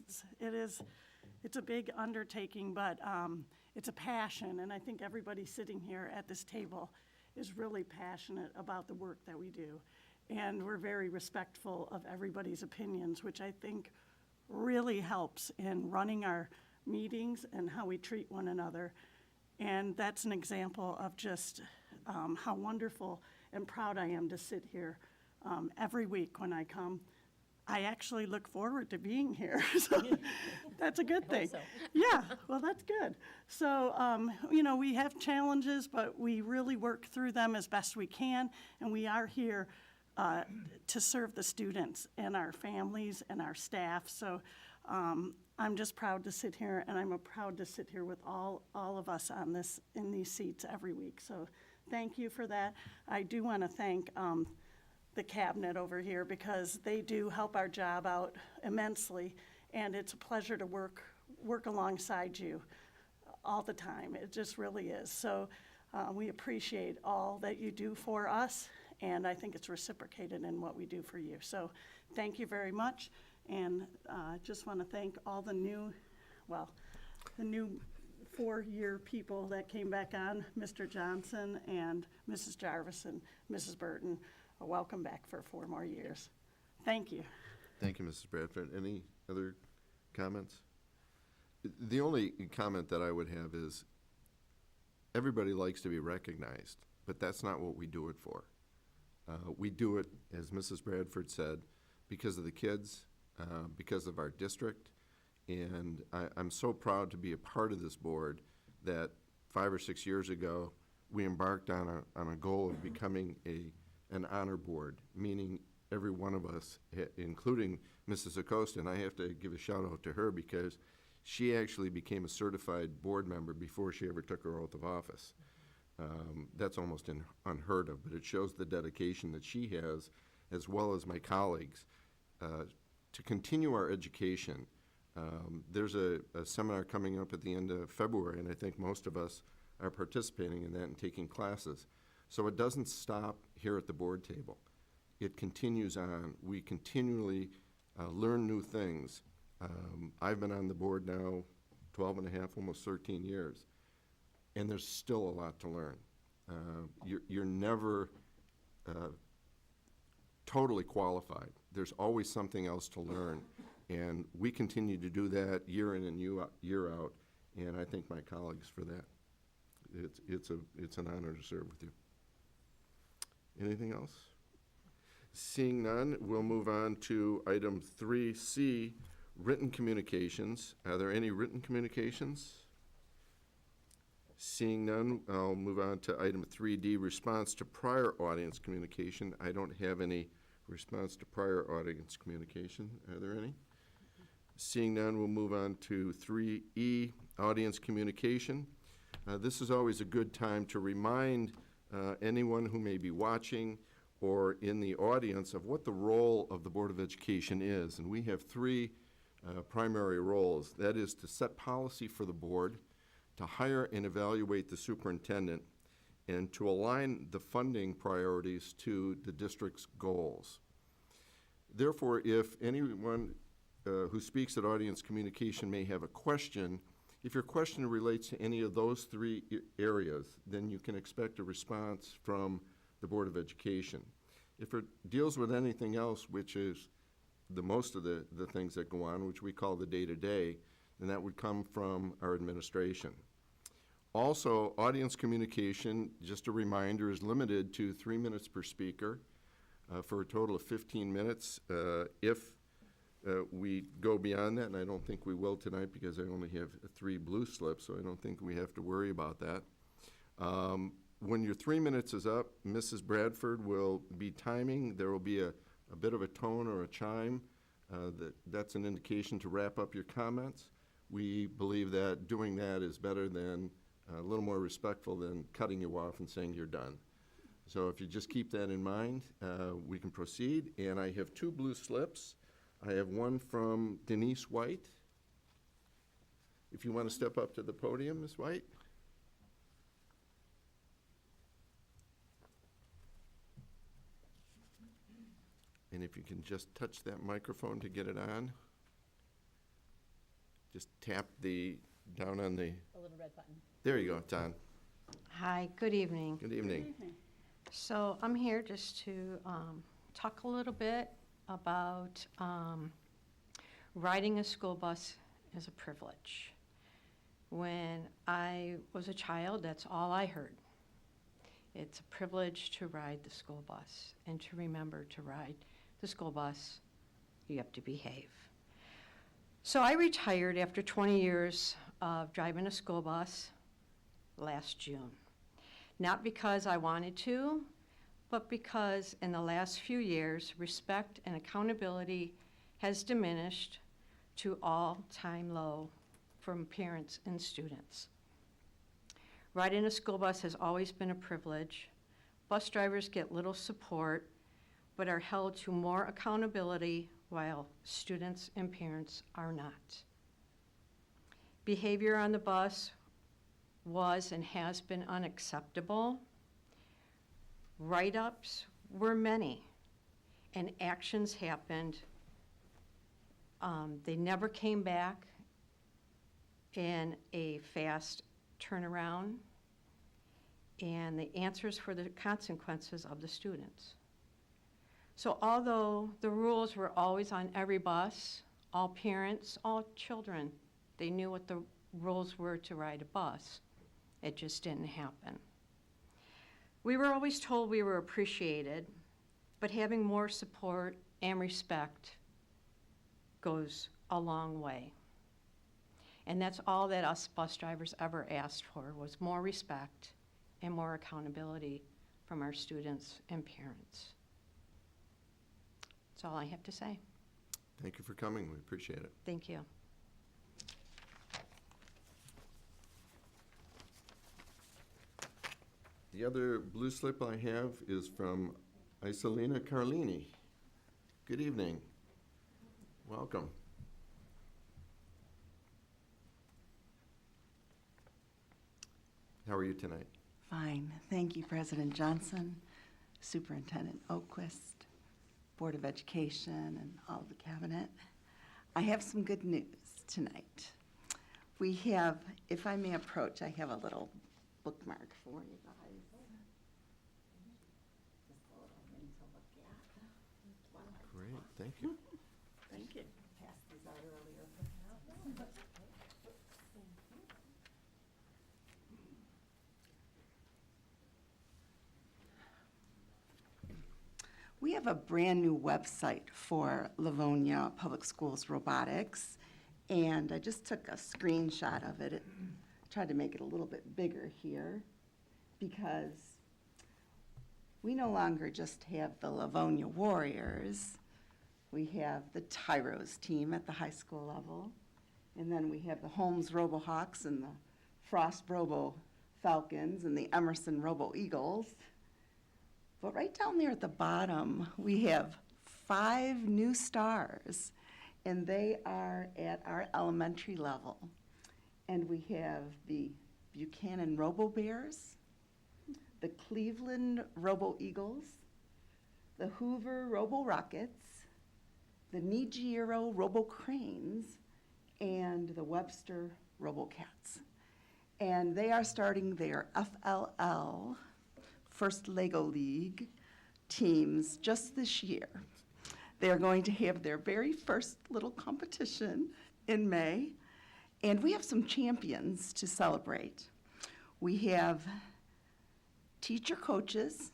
it's a big undertaking, but it's a passion, and I think everybody sitting here at this table is really passionate about the work that we do. And we're very respectful of everybody's opinions, which I think really helps in running our meetings and how we treat one another. And that's an example of just how wonderful and proud I am to sit here every week when I come. I actually look forward to being here, so that's a good thing. so. Yeah, well, that's good. So, we have challenges, but we really work through them as best we can, and we are here to serve the students and our families and our staff. So I'm just proud to sit here, and I'm proud to sit here with all of us in these seats every week. So thank you for that. I do want to thank the cabinet over here, because they do help our job out immensely, and it's a pleasure to work alongside you all the time. It just really is. So we appreciate all that you do for us, and I think it's reciprocated in what we do for you. So thank you very much, and just want to thank all the new 4-year people that came back on, Mr. Johnson and Mrs. Jarvis and Mrs. Burton. Welcome back for 4 more years. Thank you. Thank you, Mrs. Bradford. Any other comments? The only comment that I would have is everybody likes to be recognized, but that's not what we do it for. We do it, as Mrs. Bradford said, because of the kids, because of our district, and I'm so proud to be a part of this board that 5 or 6 years ago, we embarked on a goal of becoming an honor board, meaning every one of us, including Mrs. Acosta, and I have to give a shout out to her because she actually became a certified board member before she ever took her oath of office. That's almost unheard of, but it shows the dedication that she has, as well as my colleagues, to continue our education. There's a seminar coming up at the end of February, and I think most of us are participating in that and taking classes. So it doesn't stop here at the board table. It continues on. We continually learn new things. I've been on the board now 12 and a half, almost 13 years, and there's still a lot to learn. You're never totally qualified. There's always something else to learn, and we continue to do that year in and year out, and I thank my colleagues for that. It's an honor to serve with you. Anything else? Seeing none, we'll move on to item 3C, written communications. Are there any written communications? Seeing none, I'll move on to item 3D, response to prior audience communication. I don't have any response to prior audience communication. Are there any? Seeing none, we'll move on to 3E, audience communication. This is always a good time to remind anyone who may be watching or in the audience of what the role of the Board of Education is. And we have 3 primary roles. That is to set policy for the board, to hire and evaluate the superintendent, and to align the funding priorities to the district's goals. Therefore, if anyone who speaks at audience communication may have a question, if your question relates to any of those three areas, then you can expect a response from the Board of Education. If it deals with anything else, which is the most of the things that go on, which we call the day-to-day, then that would come from our administration. Also, audience communication, just a reminder, is limited to 3 minutes per speaker for a total of 15 minutes. If we go beyond that, and I don't think we will tonight because I only have 3 blue slips, so I don't think we have to worry about that. When your 3 minutes is up, Mrs. Bradford will be timing. There will be a bit of a tone or a chime. That's an indication to wrap up your comments. We believe that doing that is better than, a little more respectful than cutting you off and saying you're done. So if you just keep that in mind, we can proceed. And I have 2 blue slips. I have one from Denise White. If you want to step up to the podium, Ms. White. And if you can just touch that microphone to get it on. Just tap down on the, A little red button. there you go, it's on. Hi, good evening. Good evening. So I'm here just to talk a little bit about riding a school bus is a privilege. When I was a child, that's all I heard. It's a privilege to ride the school bus, and to remember to ride the school bus, you have to behave. So I retired after 20 years of driving a school bus last June. Not because I wanted to, but because in the last few years, respect and accountability has diminished to all-time low from parents and students. Riding a school bus has always been a privilege. Bus drivers get little support, but are held to more accountability while students and parents are not. Behavior on the bus was and has been unacceptable. Write-ups were many, and actions happened. They never came back in a fast turnaround, and the answers for the consequences of the students. So although the rules were always on every bus, all parents, all children, they knew what the rules were to ride a bus. It just didn't happen. We were always told we were appreciated, but having more support and respect goes a long way. And that's all that us bus drivers ever asked for, was more respect and more accountability from our students and parents. That's all I have to say. Thank you for coming. We appreciate it. Thank you. The other blue slip I have is from Isolina Carlini. Good evening. Welcome. How are you tonight? Fine. Thank you, President Johnson, Superintendent Oquist, Board of Education, and all of the cabinet. I have some good news tonight. We have, if I may approach, I have a little bookmark for you guys. Just a little thing to look at. Great, thank you. Thank you. Passed these out earlier. We have a brand-new website for Livonia Public Schools Robotics, and I just took a screenshot of it. Tried to make it a little bit bigger here, because we no longer just have the Livonia Warriors. We have the Tyros team at the high school level, and then we have the Holmes RoboHawks and the Frost Robo Falcons and the Emerson Robo Eagles. But right down there at the bottom, we have 5 new stars, and they are at our elementary level. And we have the Buchanan Robo Bears, the Cleveland Robo Eagles, the Hoover Robo Rockets, the Nijiro Robo-Cranes, and the Webster Robo-Cats. And they are starting their FLL, First Lego League, teams just this year. They are going to have their very first little competition in May, and we have some champions to celebrate. We have teacher coaches,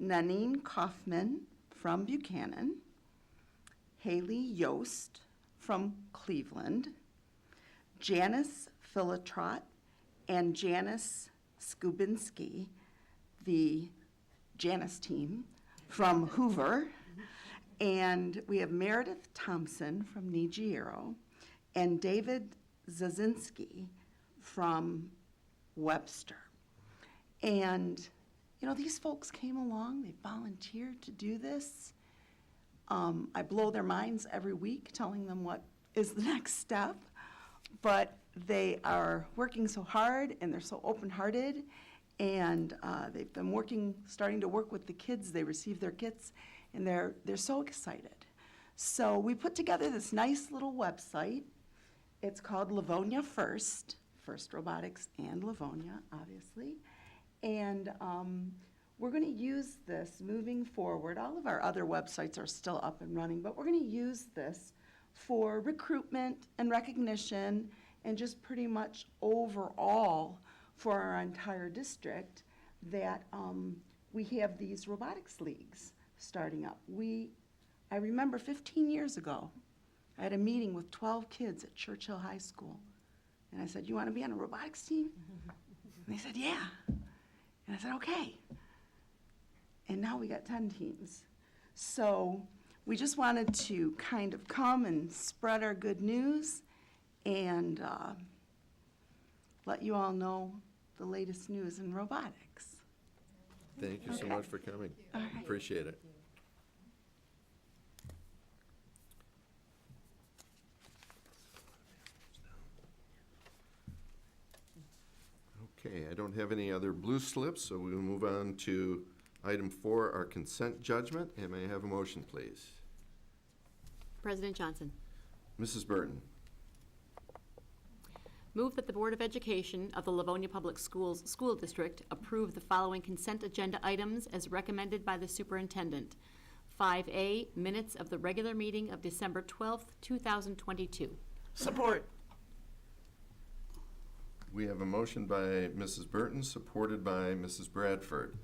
Nanine Kaufman from Buchanan, Haley Yost from Cleveland, Janice Philotrot and Janice Skubinski, the Janice team from Hoover, and we have Meredith Thompson from Nijiero, and David Zazinski from Webster. And, you know, these folks came along, they volunteered to do this. I blow their minds every week telling them what is the next step, but they are working so hard and they're so open-hearted, and they've been starting to work with the kids. They receive their kits, and they're so excited. So we put together this nice little website. It's called Livonia First Robotics and Livonia, obviously. And we're going to use this moving forward. All of our other websites are still up and running, but we're going to use this for recruitment and recognition and just pretty much overall for our entire district that we have these robotics leagues starting up. I remember 15 years ago, I had a meeting with 12 kids at Churchill High School. And I said, "You want to be on a robotics team?" And they said, "Yeah." And I said, "Okay." And now we got 10 teams. So we just wanted to kind of come and spread our good news and let you all know the latest news in robotics. Thank you so much for coming. All right. Appreciate it. Okay, I don't have any other blue slips, so we will move on to item 4, our consent judgment. And may I have a motion, please? President Johnson. Mrs. Burton. Move that the Board of Education of the Livonia Public Schools School District approve the following consent agenda items as recommended by the superintendent. 5A, minutes of the regular meeting of December 12th, 2022. Support. We have a motion by Mrs. Burton, supported by Mrs. Bradford.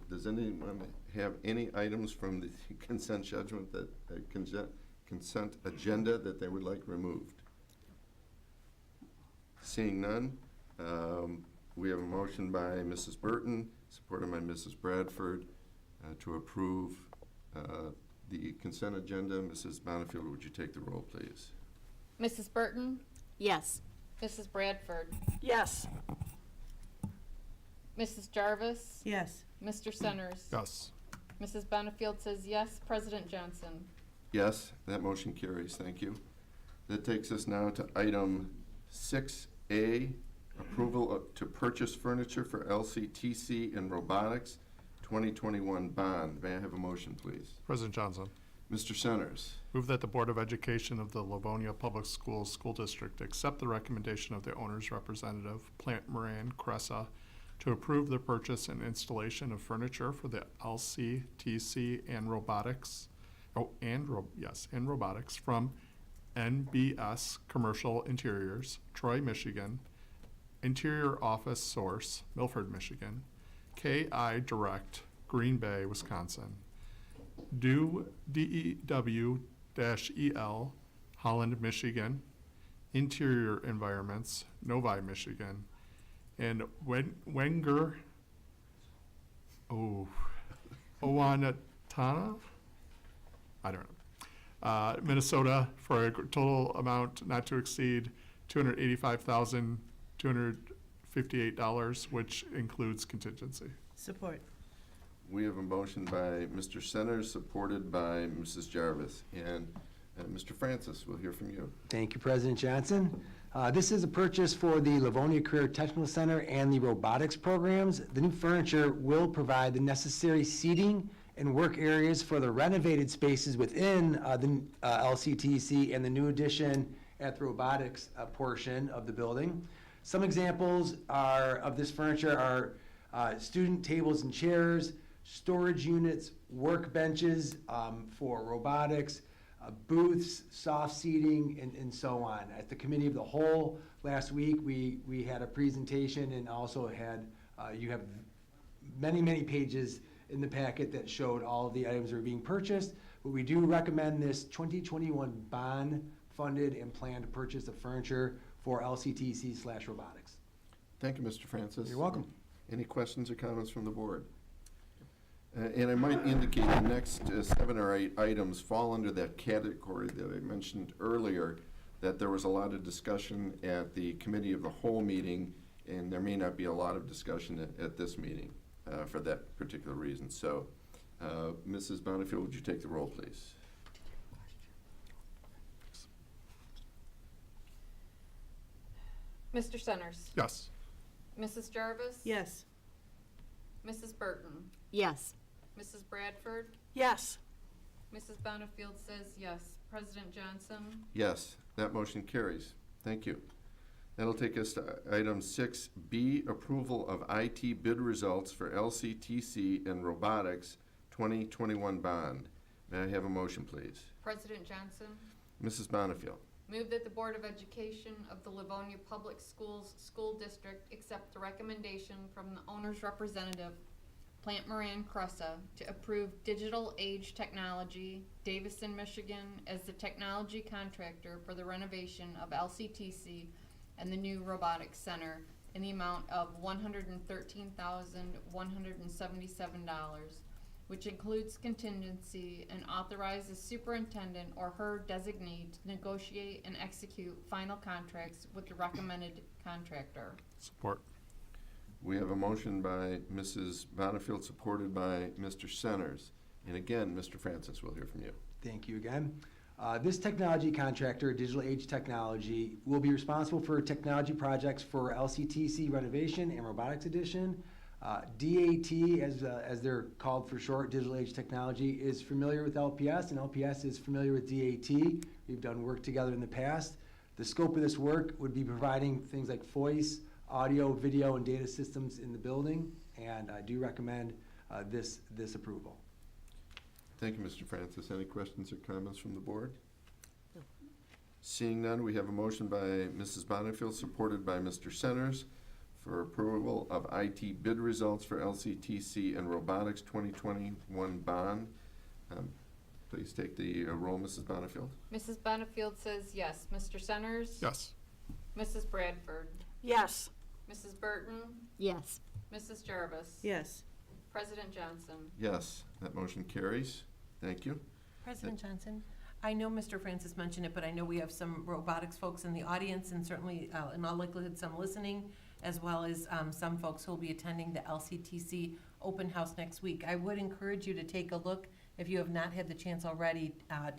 Does anyone have any items from the consent judgment that, consent agenda that they would like removed? Seeing none, we have a motion by Mrs. Burton, supported by Mrs. Bradford, to approve the consent agenda. Mrs. Bonnefield, would you take the roll, please? Mrs. Burton, Yes. Mrs. Bradford, Yes. Mrs. Jarvis, Yes. Mr. Centers. Yes. Mrs. Benefield says yes. President Johnson. Yes, that motion carries. Thank you. That takes us now to item 6A, approval to purchase furniture for LCTC and robotics 2021 bond. May I have a motion, please? President Johnson. Mr. Centers. Move that the Board of Education of the Livonia Public Schools School District accept the recommendation of the owner's representative, Plant Moran Cressa, to approve the purchase and installation of furniture for the LCTC and robotics, and robotics from NBS Commercial Interiors, Troy, Michigan, Interior Office Source, Milford, Michigan, KI Direct, Green Bay, Wisconsin, DEW-EL, Holland, Michigan, Interior Environments, Novi, Michigan, and Wenger, Owanatana? I don't know. Minnesota, for a total amount not to exceed $285,258, which includes contingency. Support. We have a motion by Mr. Centers, supported by Mrs. Jarvis. And Mr. Francis, we'll hear from you. Thank you, President Johnson. This is a purchase for the Livonia Career Technical Center and the robotics programs. The new furniture will provide the necessary seating and work areas for the renovated spaces within the LCTC and the new addition at the robotics portion of the building. Some examples of this furniture are student tables and chairs, storage units, workbenches for robotics, booths, soft seating, and so on. At the committee of the whole last week, we had a presentation and also had, you have many pages in the packet that showed all of the items that are being purchased, but we do recommend this 2021 bond-funded and planned purchase of furniture for LCTC/robotics. Thank you, Mr. Francis. You're welcome. Any questions or comments from the board? And I might indicate the next 7 or 8 items fall under that category that I mentioned earlier, that there was a lot of discussion at the committee of the whole meeting, and there may not be a lot of discussion at this meeting for that particular reason. So, Mrs. Bonifield, would you take the roll, please? Mr. Centers? Yes. Mrs. Jarvis? Yes. Mrs. Burton? Yes. Mrs. Bradford? Yes. Mrs. Bonifield says yes. President Johnson? Yes, that motion carries. Thank you. That'll take us to item 6B, approval of IT bid results for LCTC and robotics 2021 bond. May I have a motion, please? President Johnson? Mrs. Bonifield. Move that the Board of Education of the Livonia Public Schools School District accept the recommendation from the owner's representative, Plant Moran Cressa, to approve Digital Age Technology, Davison, Michigan, as the technology contractor for the renovation of LCTC and the new robotics center in the amount of $113,177, which includes contingency, and authorizes superintendent or her designee to negotiate and execute final contracts with the recommended contractor. Support. We have a motion by Mrs. Bonifield, supported by Mr. Centers. And again, Mr. Francis, we'll hear from you. Thank you again. This technology contractor, Digital Age Technology, will be responsible for technology projects for LCTC renovation and robotics addition. DAT, as they're called for short, Digital Age Technology, is familiar with LPS, and LPS is familiar with DAT. We've done work together in the past. The scope of this work would be providing things like voice, audio, video, and data systems in the building, and I do recommend this approval. Thank you, Mr. Francis. Any questions or comments from the board? No. Seeing none, we have a motion by Mrs. Bonifield, supported by Mr. Centers, for approval of IT bid results for LCTC and robotics 2021 bond. Please take the roll, Mrs. Bonifield. Mrs. Bonifield says yes. Mr. Centers? Yes. Mrs. Bradford? Yes. Mrs. Burton? Yes. Mrs. Jarvis? Yes. President Johnson? Yes, that motion carries. Thank you. President Johnson, I know Mr. Francis mentioned it, but I know we have some robotics folks in the audience, and certainly in all likelihood some listening, as well as some folks who will be attending the LCTC open house next week. I would encourage you to take a look, if you have not had the chance already,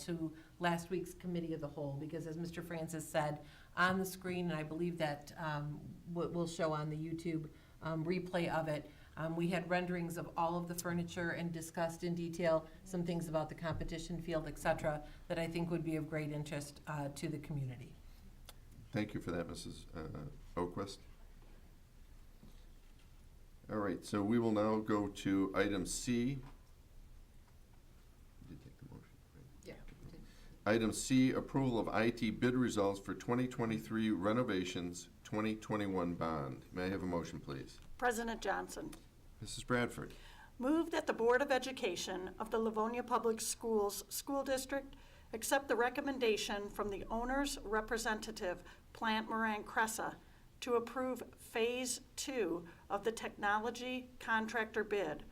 to last week's committee of the whole, because as Mr. Francis said, on the screen, and I believe that we'll show on the YouTube replay of it, we had renderings of all of the furniture and discussed in detail some things about the competition field, et cetera, that I think would be of great interest to the community. Thank you for that, Mrs. Oquist. All right, so we will now go to item C. Did you take the motion? Yeah. Item C, approval of IT bid results for 2023 renovations 2021 bond. May I have a motion, please? President Johnson. Mrs. Bradford. Move that the Board of Education of the Livonia Public Schools School District accept the recommendation from the owner's representative, Plant Moran Cressa, to approve Phase 2 of the technology contractor bid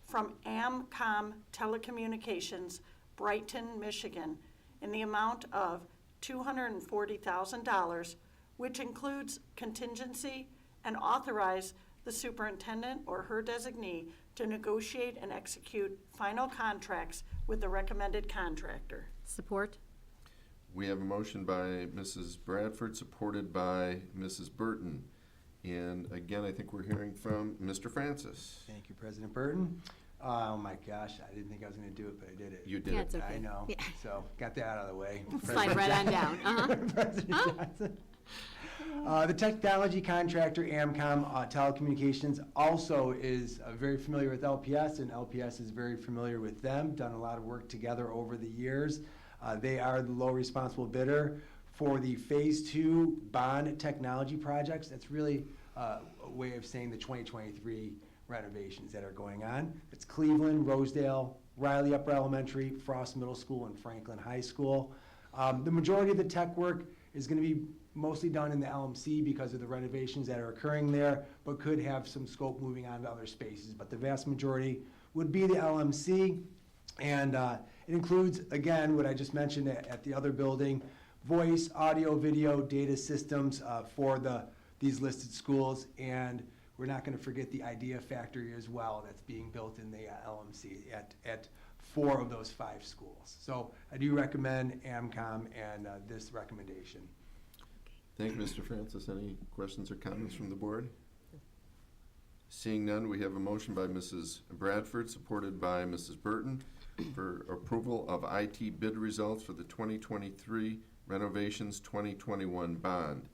from Amcom Telecommunications, Brighton, Michigan, in the amount of $240,000, which includes contingency, and authorize the superintendent or her designee to negotiate and execute final contracts with the recommended contractor. Support? We have a motion by Mrs. Bradford, supported by Mrs. Burton. And again, I think we're hearing from Mr. Francis. Thank you, President Burton. Oh my gosh, I didn't think I was gonna do it, but I did it. You did Yeah, it. it's okay. I know, Yeah. so got that out of the way. Slide right on down, uh-huh. President Johnson. The technology contractor, AMCOM Telecommunications, also is very familiar with LPS, and LPS is very familiar with them, done a lot of work together over the years. They are the low responsible bidder for the Phase 2 bond technology projects. That's really a way of saying the 2023 renovations that are going on. It's Cleveland, Rosedale, Riley Upper Elementary, Frost Middle School, and Franklin High School. The majority of the tech work is going to be mostly done in the LMC because of the renovations that are occurring there, but could have some scope moving on to other spaces. But the vast majority would be the LMC, and it includes, again, what I just mentioned at the other building, voice, audio, video, data systems for these listed schools, and we're not going to forget the Idea Factory as well that's being built in the LMC at 4 of those 5 schools. So I do recommend AMCOM and this recommendation. Thank you, Mr. Francis. Any questions or comments from the board? Seeing none, we have a motion by Mrs. Bradford, supported by Mrs. Burton, for approval of IT bid results for the 2023 renovations 2021 bond.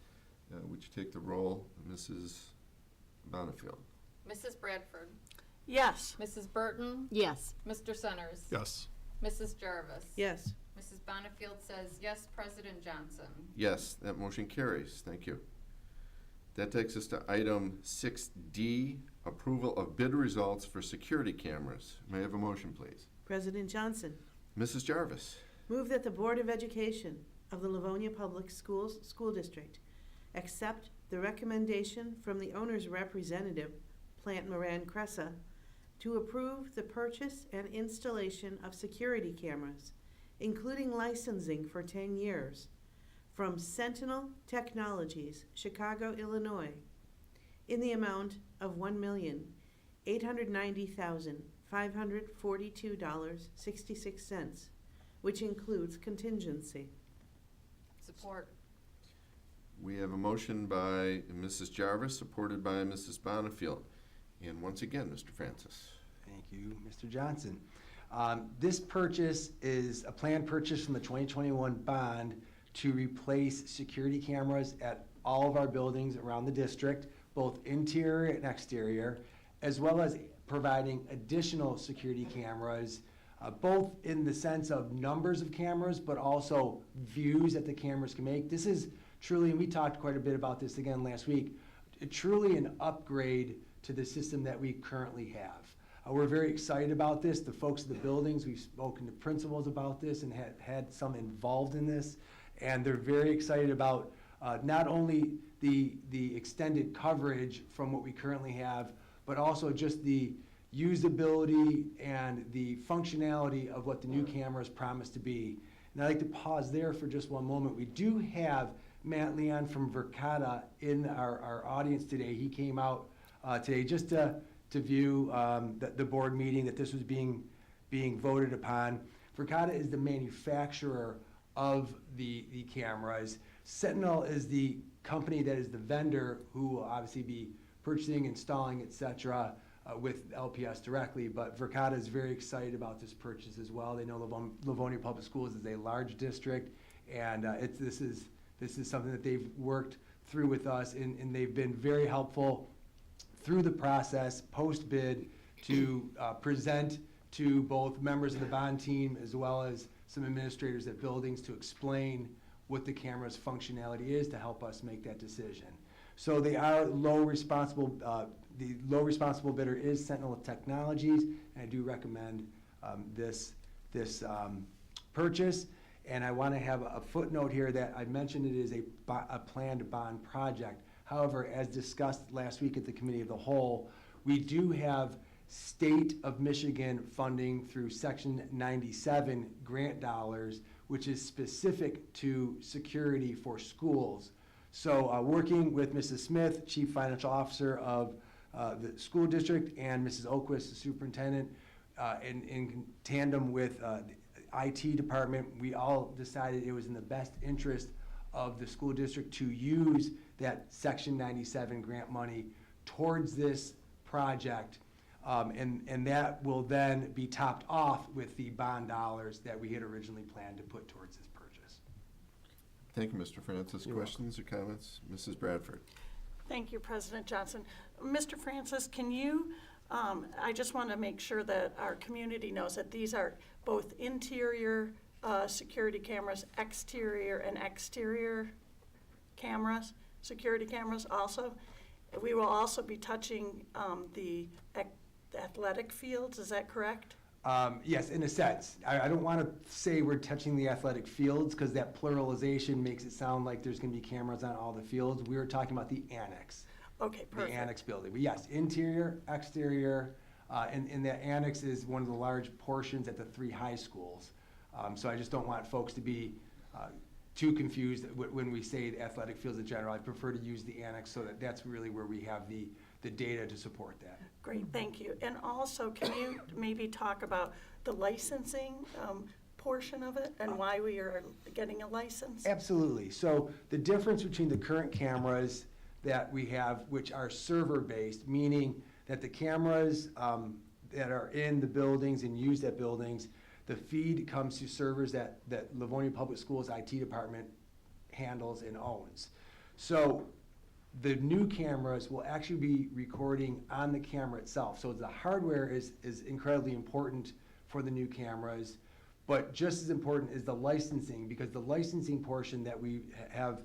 Would you take the roll, Mrs. Bonifield? Mrs. Bradford, Yes. Mrs. Burton, Yes. Mr. Centers, Yes. Mrs. Jarvis. Yes. Mrs. Bonifield says yes. President Johnson. Yes, that motion carries. Thank you. That takes us to item 6D, approval of bid results for security cameras. May I have a motion, please? President Johnson, Mrs. Jarvis? move that the Board of Education of the Livonia Public Schools School District accept the recommendation from the owner's representative, Plant Moran Cressa, to approve the purchase and installation of security cameras, including licensing for 10 years, from Sentinel Technologies, Chicago, Illinois, in the amount of $1,890,542.66, which includes contingency. Support. We have a motion by Mrs. Jarvis, supported by Mrs. Bonifield. And once again, Mr. Francis. Thank you, Mr. Johnson. This purchase is a planned purchase from the 2021 bond to replace security cameras at all of our buildings around the district, both interior and exterior, as well as providing additional security cameras, both in the sense of numbers of cameras, but also views that the cameras can make. This is truly, and we talked quite a bit about this again last week, truly an upgrade to the system that we currently have. We're very excited about this. The folks at the buildings, we've spoken to principals about this and had some involved in this, and they're very excited about not only the extended coverage from what we currently have, but also just the usability and the functionality of what the new cameras promise to be. And I'd like to pause there for just one moment. We do have Matt Leon from Verkada in our audience today. He came out today just to view the board meeting that this was being voted upon. Verkada is the manufacturer of the cameras. Sentinel is the company that is the vendor who will obviously be purchasing, installing, et cetera, with LPS directly. But Verkada is very excited about this purchase as well. They know Livonia Public Schools is a large district, and this is something that they've worked through with us, and they've been very helpful through the process, post-bid, to present to both members of the bond team as well as some administrators at buildings to explain what the camera's functionality is to help us make that decision. So they are low responsible, the low responsible bidder is Sentinel Technologies, and I do recommend this purchase. And I want to have a footnote here that I mentioned it is a planned bond project. However, as discussed last week at the Committee of the Whole, we do have State of Michigan funding through Section 97 grant dollars, which is specific to security for schools. So working with Mrs. Smith, Chief Financial Officer of the school district, and Mrs. Oquist, the superintendent, in tandem with the IT department, we all decided it was in the best interest of the school district to use that Section 97 grant money towards this project. And that will then be topped off with the bond dollars that we had originally planned to put towards this purchase. Thank you, Mr. Francis. You're Questions or comments? Mrs. Bradford? Thank you, President Johnson. Mr. Francis, can you, I just want to make sure that our community knows that these are both interior security cameras, exterior and exterior cameras, security cameras also. We will also be touching the athletic fields, is that correct? Yes, in a sense. I don't want to say we're touching the athletic fields because that pluralization makes it sound like there's going to be cameras on all the fields. We were talking about the annex. Okay, perfect. The annex building. But yes, interior, exterior, and that annex is one of the large portions at the 3 high schools. So I just don't want folks to be too confused when we say athletic fields in general. I prefer to use the annex so that that's really where we have the data to support that. Great, thank you. And also, can you maybe talk about the licensing portion of it and why we are getting a license? Absolutely. So the difference between the current cameras that we have, which are server-based, meaning that the cameras that are in the buildings and used at buildings, the feed comes to servers that Livonia Public Schools IT department handles and owns. So the new cameras will actually be recording on the camera itself. So the hardware is incredibly important for the new cameras, but just as important is the licensing, because the licensing portion that we have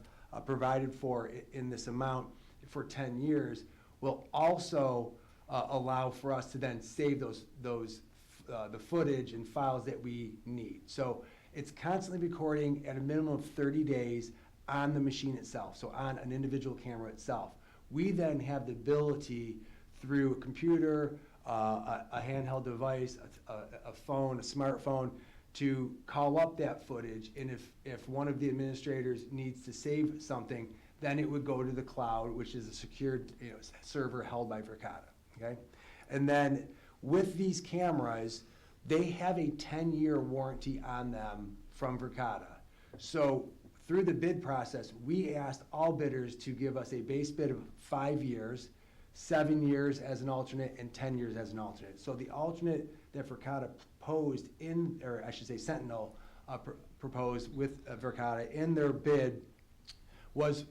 provided for in this amount for 10 years will also allow for us to then save the footage and files that we need. So it's constantly recording at a minimum of 30 days on the machine itself, so on an individual camera itself. We then have the ability through a computer, a handheld device, a phone, a smartphone, to call up that footage, and if one of the administrators needs to save something, then it would go to the cloud, which is a secured server held by Verkada, okay? And then with these cameras, they have a 10-year warranty on them from Verkada. So through the bid process, we asked all bidders to give us a base bid of 5 years, 7 years as an alternate, and 10 years as an alternate. So the alternate that Verkada posed or I should say Sentinel proposed with Verkada in their bid was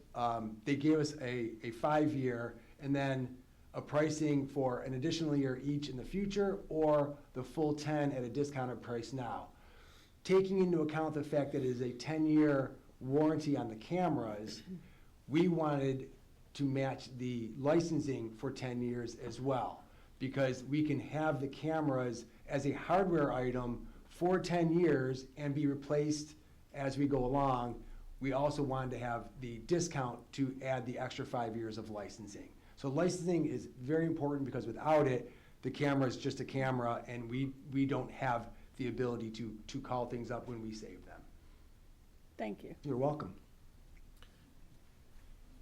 they gave us a 5-year and then a pricing for an additional year each in the future, or the full 10 at a discounted price now. Taking into account the fact that it is a 10-year warranty on the cameras, we wanted to match the licensing for 10 years as well, because we can have the cameras as a hardware item for 10 years and be replaced as we go along. We also wanted to have the discount to add the extra 5 years of licensing. So licensing is very important because without it, the camera is just a camera, and we don't have the ability to call things up when we save them. Thank you. You're welcome.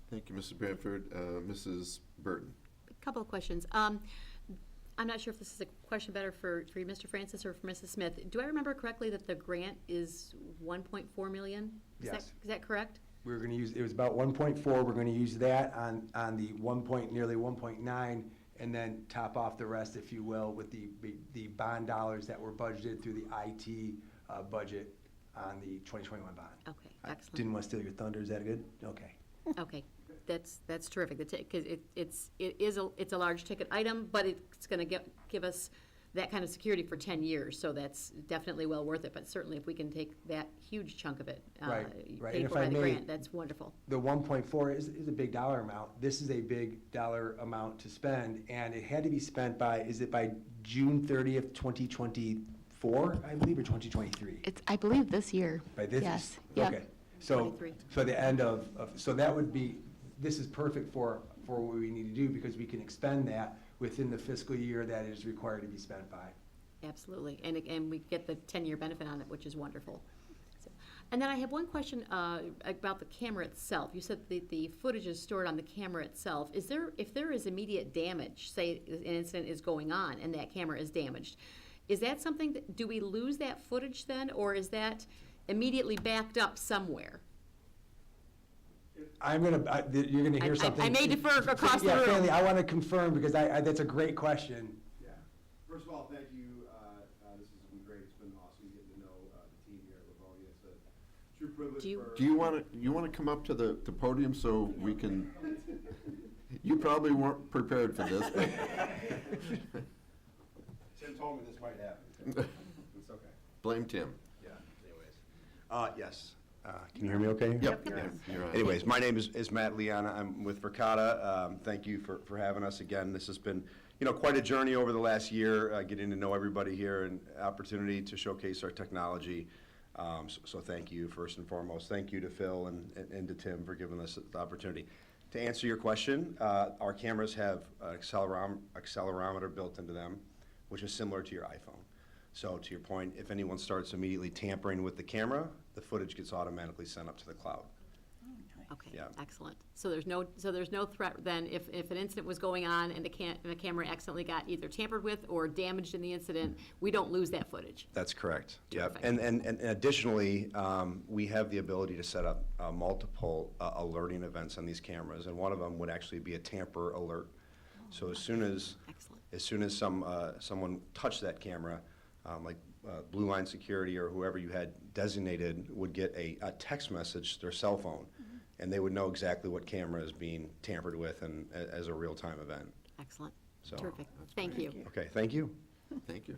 Thank you, Mrs. Bradford. Mrs. Burton? A couple of questions. I'm not sure if this is a question better for you, Mr. Francis, or for Mrs. Smith. Do I remember correctly that the grant is $1.4 million? Yes. Is that correct? We were going to use, it was about 1.4. We're going to use that on the nearly 1.9, and then top off the rest, if you will, with the bond dollars that were budgeted through the IT budget on the 2021 bond. Okay, excellent. Didn't want to steal your thunder. Is that good? Okay. Okay, that's terrific, because it's a large ticket item, but it's going to give us that kind of security for 10 years, so that's definitely well worth it, but certainly if we can take that huge chunk of it, Right. paid And for by the grant, that's wonderful. The 1.4 is a big dollar amount. This is a big dollar amount to spend, and it had to be spent by June 30th, 2024, I believe, or 2023? It's, I believe, this year. By this? Yes. Yep. Okay. So 23. the end of, so that would be, this is perfect for what we need to do, because we can expend that within the fiscal year that it is required to be spent by. Absolutely, and we get the 10-year benefit on it, which is wonderful. So, and then I have one question about the camera itself. You said the footage is stored on the camera itself. If there is immediate damage, say an incident is going on and that camera is damaged, is that something do we lose that footage then, or is that immediately backed up somewhere? You're gonna hear something. I may defer across the Yeah, room. Fanny, I want to confirm, because that's a great question. First of all, thank you. This has been great. It's been awesome getting to know the team here at Livonia. It's a true privilege. Do you want to come up to the podium so we can? You probably weren't prepared for this. But Tim told me this might happen. It's okay. blame Tim. Yeah. Anyways. Yes. Can you hear me okay? Yep. Yeah. You're on. Anyways, my name is Matt Liana. I'm with Verkada. Thank you for having us again. This has been, quite a journey over the last year, getting to know everybody here and opportunity to showcase our technology. So thank you, first and foremost. Thank you to Phil and to Tim for giving us the opportunity. To answer your question, our cameras have an accelerometer built into them, which is similar to your iPhone. So to your point, if anyone starts immediately tampering with the camera, the footage gets automatically sent up to the cloud. Okay, Yeah. excellent. So there's no threat then if an incident was going on and the camera accidentally got either tampered with or damaged in the incident, we don't lose that footage. That's correct. Yep. Terrific. And additionally, we have the ability to set up multiple alerting events on these cameras, and one of them would actually be a tamper alert. So as soon as someone touched that camera, like Blue Line Security or whoever you had designated would get a text message to their cell phone, and they would know exactly what camera is being tampered with and as a real-time event. Excellent. So- Terrific. Thank you. Okay, thank you. Thank you.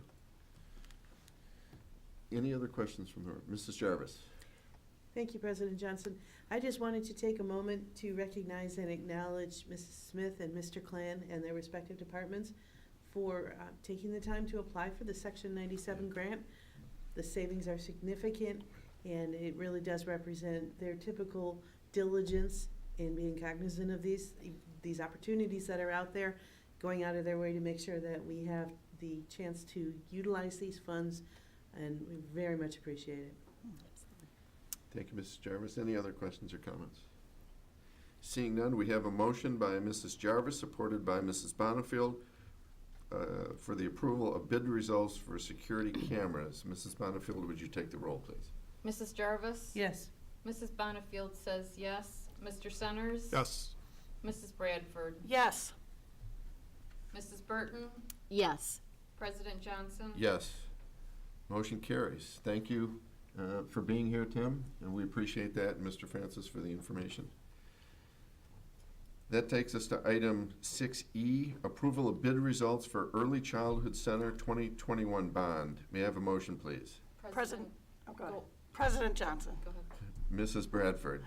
Any other questions from her? Mrs. Jarvis? Thank you, President Johnson. I just wanted to take a moment to recognize and acknowledge Mrs. Smith and Mr. Clan and their respective departments for taking the time to apply for the Section 97 grant. The savings are significant, and it really does represent their typical diligence in being cognizant of these opportunities that are out there, going out of their way to make sure that we have the chance to utilize these funds, and we very much appreciate it. Thank you, Mrs. Jarvis. Any other questions or comments? Seeing none, we have a motion by Mrs. Jarvis, supported by Mrs. Bonifield, for the approval of bid results for security cameras. Mrs. Bonifield, would you take the roll, please? Mrs. Jarvis? Yes. Mrs. Bonifield says yes. Mr. Centers? Yes. Mrs. Bradford? Yes. Mrs. Burton? Yes. President Johnson? Yes. Motion carries. Thank you for being here, Tim, and we appreciate that, and Mr. Francis for the information. That takes us to item 6E, approval of bid results for Early Childhood Center 2021 bond. May I have a motion, please? President, go ahead. Go. President Johnson. Go ahead. Mrs. Bradford.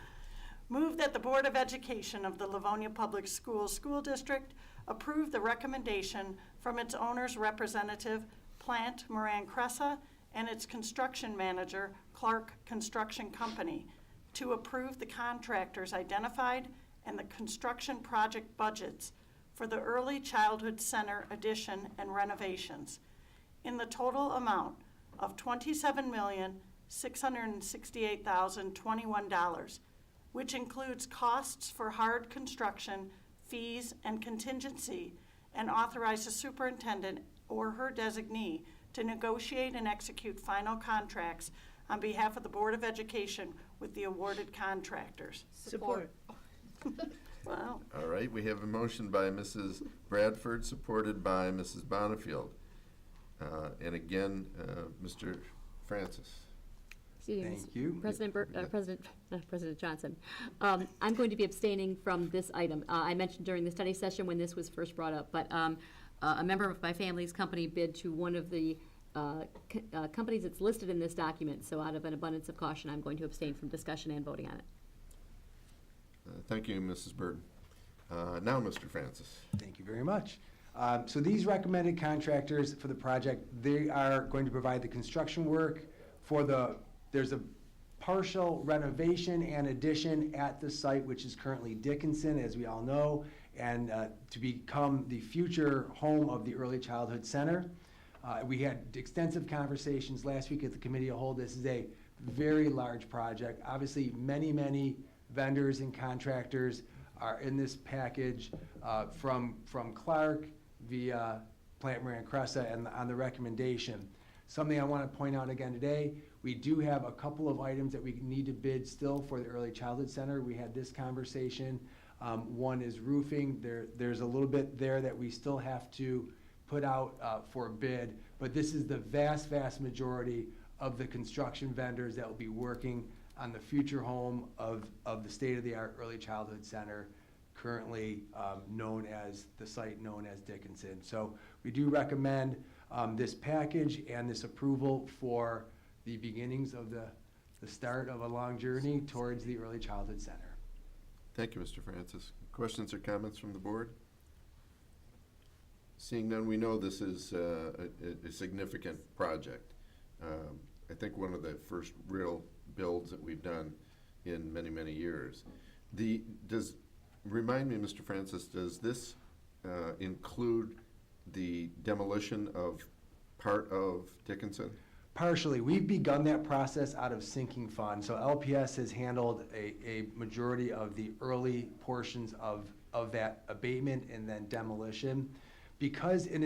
Move that the Board of Education of the Livonia Public Schools School District approve the recommendation from its owner's representative, Plant Moran Cressa, and its construction manager, Clark Construction Company, to approve the contractors identified and the construction project budgets for the Early Childhood Center addition and renovations in the total amount of $27,668,021, which includes costs for hard construction, fees, and contingency, and authorize the superintendent or her designee to negotiate and execute final contracts on behalf of the Board of Education with the awarded contractors. Support. Wow. All right, we have a motion by Mrs. Bradford, supported by Mrs. Bonifield. And again, Mr. Francis. Excuse me, Thank you. President Johnson. I'm going to be abstaining from this item. I mentioned during the study session when this was first brought up, but a member of my family's company bid to one of the companies that's listed in this document, so out of an abundance of caution, I'm going to abstain from discussion and voting on it. Thank you, Mrs. Burton. Now, Mr. Francis. Thank you very much. So these recommended contractors for the project, they are going to provide the construction work for there's a partial renovation and addition at the site, which is currently Dickinson, as we all know, and to become the future home of the Early Childhood Center. We had extensive conversations last week at the committee of whole. This is a very large project. Obviously, many vendors and contractors are in this package from Clark via Plant Moran Cressa and on the recommendation. Something I want to point out again today, we do have a couple of items that we need to bid still for the Early Childhood Center. We had this conversation. One is roofing. There's a little bit there that we still have to put out for bid, but this is the vast, vast majority of the construction vendors that will be working on the future home of the state-of-the-art early childhood center, currently known as, the site known as Dickinson. So we do recommend this package and this approval for the beginnings of the start of a long journey towards the early childhood center. Thank you, Mr. Francis. Questions or comments from the board? Seeing none, we know this is a significant project. I think one of the first real builds that we've done in many, many years. Remind me, Mr. Francis, does this include the demolition of part of Dickinson? Partially. We've begun that process out of sinking fund. So LPS has handled a majority of the early portions of that abatement and then demolition. Because, and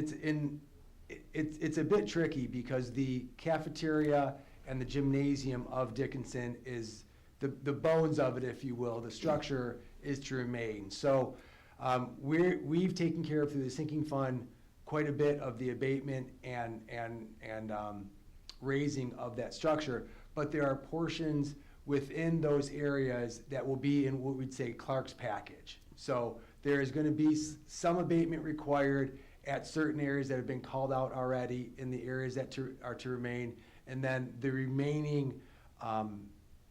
it's a bit tricky because the cafeteria and the gymnasium of Dickinson is the bones of it, if you will. The structure is to remain. So we've taken care of, through the sinking fund, quite a bit of the abatement and raising of that structure, but there are portions within those areas that will be in what we'd say Clark's package. So there is going to be some abatement required at certain areas that have been called out already, in the areas that are to remain, and then the remaining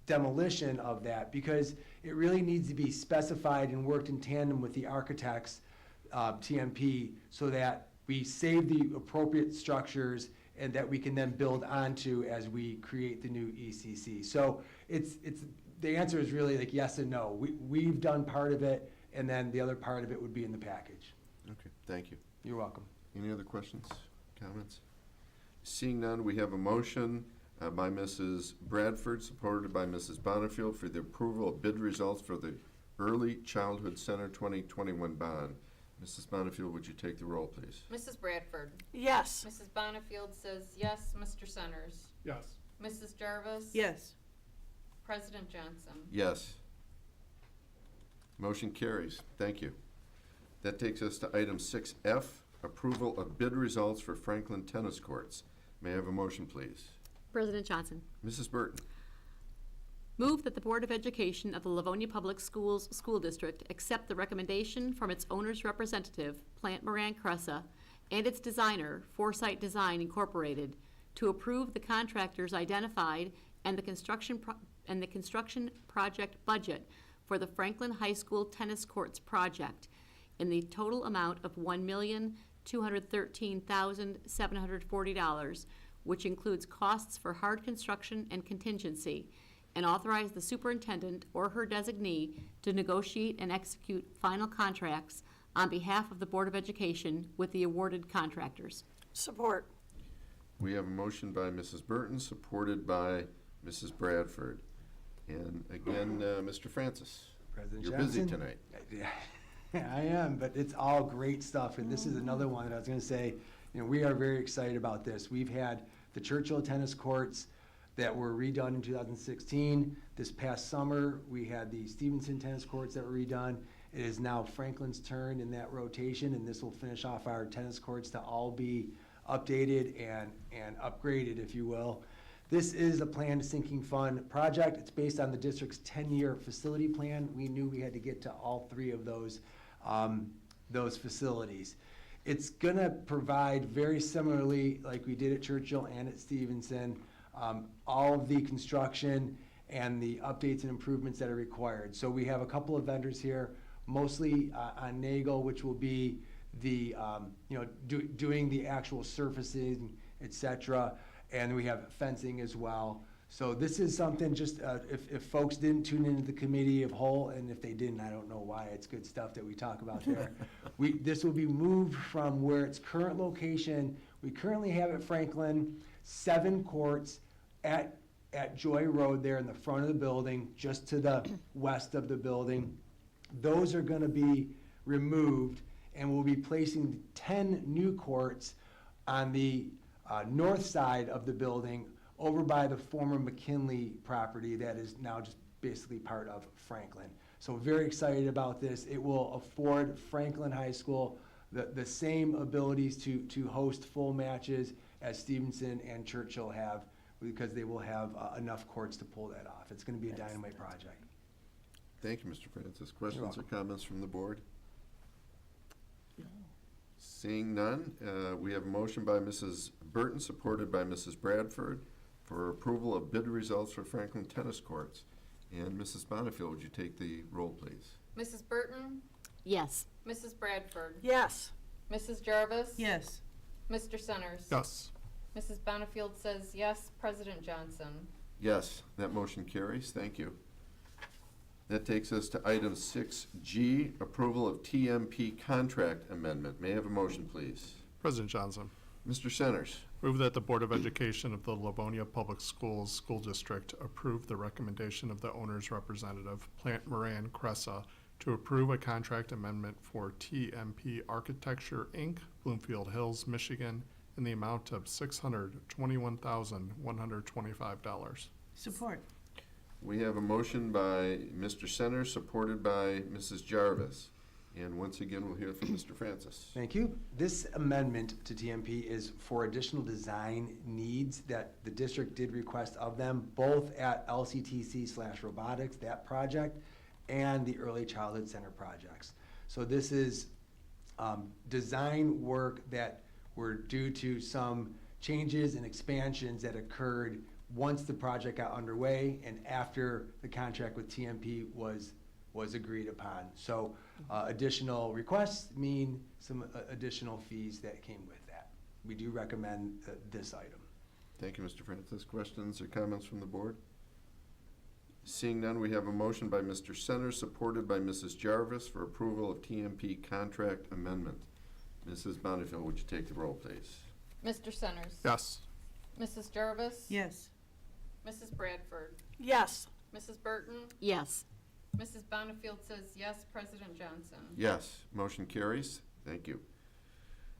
demolition of that, because it really needs to be specified and worked in tandem with the architect's TMP, so that we save the appropriate structures and that we can then build onto as we create the new ECC. So the answer is really like yes and no. We've done part of it, and then the other part of it would be in the package. Okay, thank you. You're welcome. Any other questions, comments? Seeing none, we have a motion by Mrs. Bradford, supported by Mrs. Bonifield, for the approval of bid results for the Early Childhood Center 2021 bond. Mrs. Bonifield, would you take the roll, please? Mrs. Bradford. Yes. Mrs. Bonifield says yes. Mr. Centers. Yes. Mrs. Jarvis. Yes. President Johnson. Yes. Motion carries. Thank you. That takes us to item 6F, approval of bid results for Franklin tennis courts. May I have a motion, please? President Johnson. Mrs. Burton. Move that the Board of Education of the Livonia Public Schools School District accept the recommendation from its owner's representative, Plant Moran Cressa, and its designer, Foresight Design Incorporated, to approve the contractors identified and the construction project budget for the Franklin High School Tennis Courts project in the total amount of $1,213,740, which includes costs for hard construction and contingency, and authorize the superintendent or her designee to negotiate and execute final contracts on behalf of the Board of Education with the awarded contractors. Support. We have a motion by Mrs. Burton, supported by Mrs. Bradford. And again, Mr. Francis, President you're Johnson? busy tonight. Yeah, I am, but it's all great stuff, and this is another one that I was going to say, we are very excited about this. We've had the Churchill tennis courts that were redone in 2016. This past summer, we had the Stevenson tennis courts that were redone. It is now Franklin's turn in that rotation, and this will finish off our tennis courts to all be updated and upgraded, if you will. This is a planned sinking fund project. It's based on the district's 10-year facility plan. We knew we had to get to all three of those facilities. It's gonna provide, very similarly like we did at Churchill and at Stevenson, all of the construction and the updates and improvements that are required. So we have a couple of vendors here, mostly on Nagel, which will be the doing the actual surfacing, etc. And we have fencing as well. So this is something, just if folks didn't tune into the committee of whole, and if they didn't, I don't know why. It's good stuff that we talk about there. This will be moved from where its current location. We currently have at Franklin 7 courts at Joy Road there in the front of the building, just to the west of the building. Those are going to be removed, and we'll be placing 10 new courts on the north side of the building, over by the former McKinley property that is now just basically part of Franklin. So very excited about this. It will afford Franklin High School the same abilities to host full matches as Stevenson and Churchill have, because they will have enough courts to pull that off. It's going to be a dynamite project. Thank you, Mr. Francis. Questions or welcome. comments from the board? Seeing none, we have a motion by Mrs. Burton, supported by Mrs. Bradford, for approval of bid results for Franklin Tennis Courts. And Mrs. Bonifield, would you take the roll, please? Mrs. Burton, Yes. Mrs. Bradford, Yes. Mrs. Jarvis. Yes. Mr. Centers. Yes. Mrs. Benefield says yes. President Johnson. Yes, that motion carries. Thank you. That takes us to item 6G, approval of TMP contract amendment. May I have a motion, please? President Johnson, Mr. Centers. move that the Board of Education of the Livonia Public Schools School District approve the recommendation of the owner's representative, Plant Moran Cressa, to approve a contract amendment for TMP Architecture, Inc., Bloomfield Hills, Michigan, in the amount of $621,125. Support. We have a motion by Mr. Centers, supported by Mrs. Jarvis. And once again, we'll hear from Mr. Francis. Thank you. This amendment to TMP is for additional design needs that the district did request of them, both at LCTC/robotics, that project, and the Early Childhood Center projects. So this is design work that were due to some changes and expansions that occurred once the project got underway and after the contract with TMP was agreed upon. So additional requests mean some additional fees that came with that. We do recommend this item. Thank you, Mr. Francis. Questions or comments from the board? Seeing none, we have a motion by Mr. Centers, supported by Mrs. Jarvis, for approval of TMP contract amendment. Mrs. Bonifield, would you take the roll, please? Mr. Centers. Yes. Mrs. Jarvis. Yes. Mrs. Bradford. Yes. Mrs. Burton. Yes. Mrs. Benefield says yes. President Johnson. Yes, motion carries. Thank you.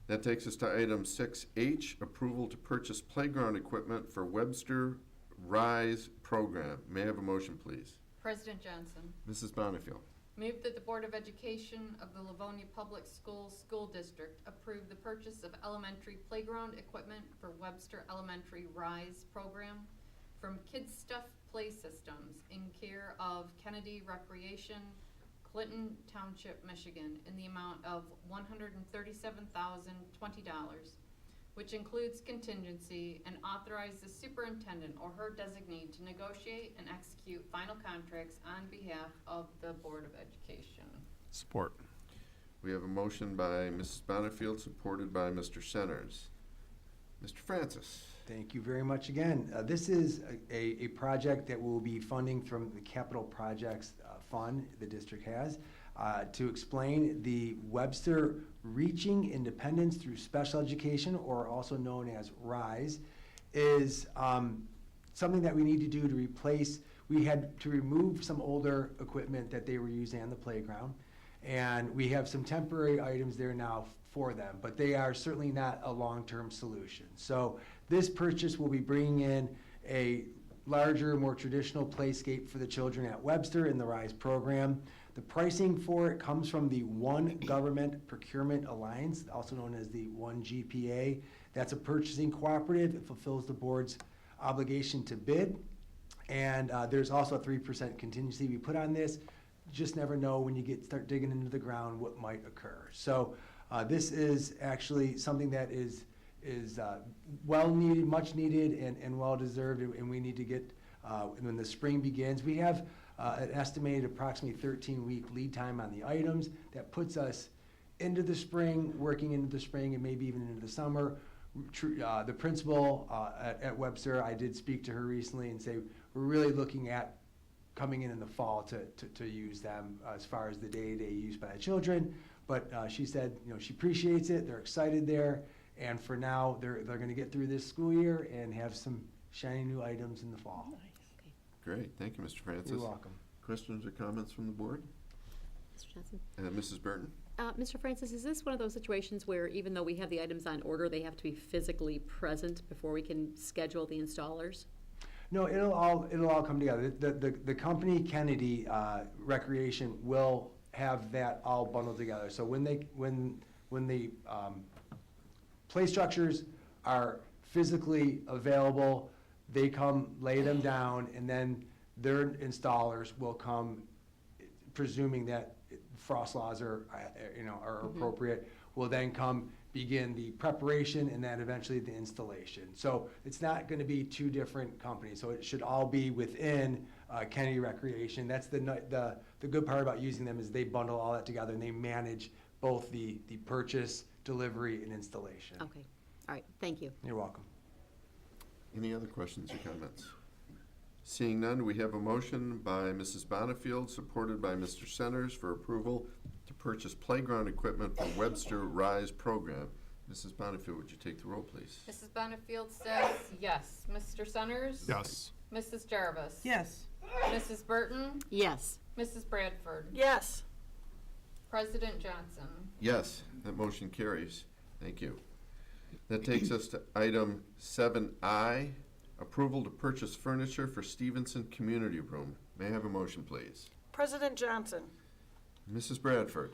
That takes us to item 6H, approval to purchase playground equipment for Webster RISE program. May I have a motion, please? President Johnson. Mrs. Bonifield. Move that the Board of Education of the Livonia Public Schools School District approve the purchase of elementary playground equipment for Webster Elementary RISE program from Kids Stuff Play Systems in care of Kennedy Recreation, Clinton Township, Michigan, in the amount of $137,020, which includes contingency, and authorize the superintendent or her designee to negotiate and execute final contracts on behalf of the Board of Education. Support. We have a motion by Mrs. Bonifield, supported by Mr. Centers. Mr. Francis. Thank you very much again. This is a project that we'll be funding from the Capital Projects Fund the district has. To explain, the Webster Reaching Independence Through Special Education, or also known as RISE, is something that we need to do to replace. We had to remove some older equipment that they were using on the playground, and we have some temporary items there now for them, but they are certainly not a long-term solution. So this purchase will be bringing in a larger, more traditional playscape for the children at Webster in the RISE program. The pricing for it comes from the One Government Procurement Alliance, also known as the One GPA. That's a purchasing cooperative. It fulfills the board's obligation to bid. And there's also a 3% contingency we put on this. You just never know when you start digging into the ground what might occur. So this is actually something that is well needed, much needed, and well deserved, and we need to get, when the spring begins, we have an estimated approximately 13-week lead time on the items. That puts us into the spring, working into the spring, and maybe even into the summer. The principal at Webster, I did speak to her recently and say, we're really looking at coming in the fall to use them as far as the day-to-day use by the children. But she said, she appreciates it, they're excited there, and for now, they're gonna get through this school year and have some shiny new items in the fall. Great, thank you, Mr. Francis. You're welcome. Questions or comments from the board? Mr. Johnson? Mrs. Burton? Mr. Francis, is this one of those situations where even though we have the items on order, they have to be physically present before we can schedule the installers? No, it'll all come together. The company Kennedy Recreation will have that all bundled together. So when when the play structures are physically available, they come lay them down, and then their installers will come, presuming that frost laws are, are appropriate, will then come begin the preparation and then eventually the installation. So it's not going to be two different companies. So it should all be within Kennedy Recreation. That's the good part about using them is they bundle all that together and they manage both the purchase, delivery, and installation. Okay, all right, thank you. You're welcome. Any other questions or comments? Seeing none, we have a motion by Mrs. Bonifield, supported by Mr. Centers, for approval to purchase playground equipment for Webster Rise program. Mrs. Bonifield, would you take the roll, please? Mrs. Benefield says yes. Mr. Centers? Yes. Mrs. Jarvis? Yes. Mrs. Burton? Yes. Mrs. Bradford? Yes. President Johnson? Yes, that motion carries. Thank you. That takes us to item 7I, approval to purchase furniture for Stevenson Community Room. May I have a motion, please? President Johnson, Mrs. Bradford.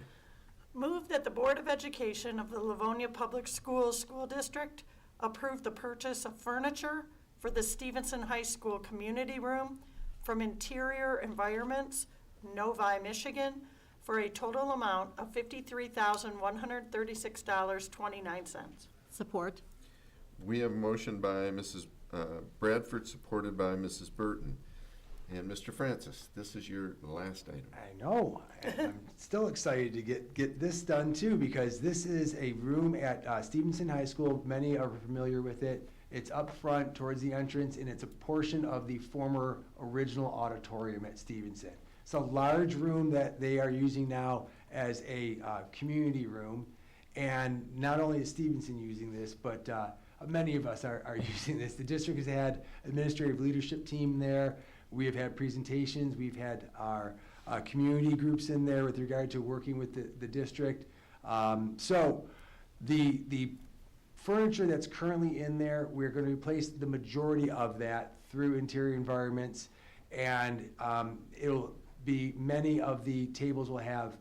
move that the Board of Education of the Livonia Public Schools School District approve the purchase of furniture for the Stevenson High School Community Room from Interior Environments, Novi, Michigan, for a total amount of $53,136.29. Support. We have a motion by Mrs. Bradford, supported by Mrs. Burton. And Mr. Francis, this is your last item. I know. I'm still excited to get this done too, because this is a room at Stevenson High School. Many are familiar with it. It's up front towards the entrance, and it's a portion of the former original auditorium at Stevenson. It's a large room that they are using now as a community room. And not only is Stevenson using this, but many of us are using this. The district has had administrative leadership team there. We have had presentations. We've had our community groups in there with regard to working with the district. So the furniture that's currently in there, we're going to replace the majority of that through Interior Environments. And it'll be, many of the tables will have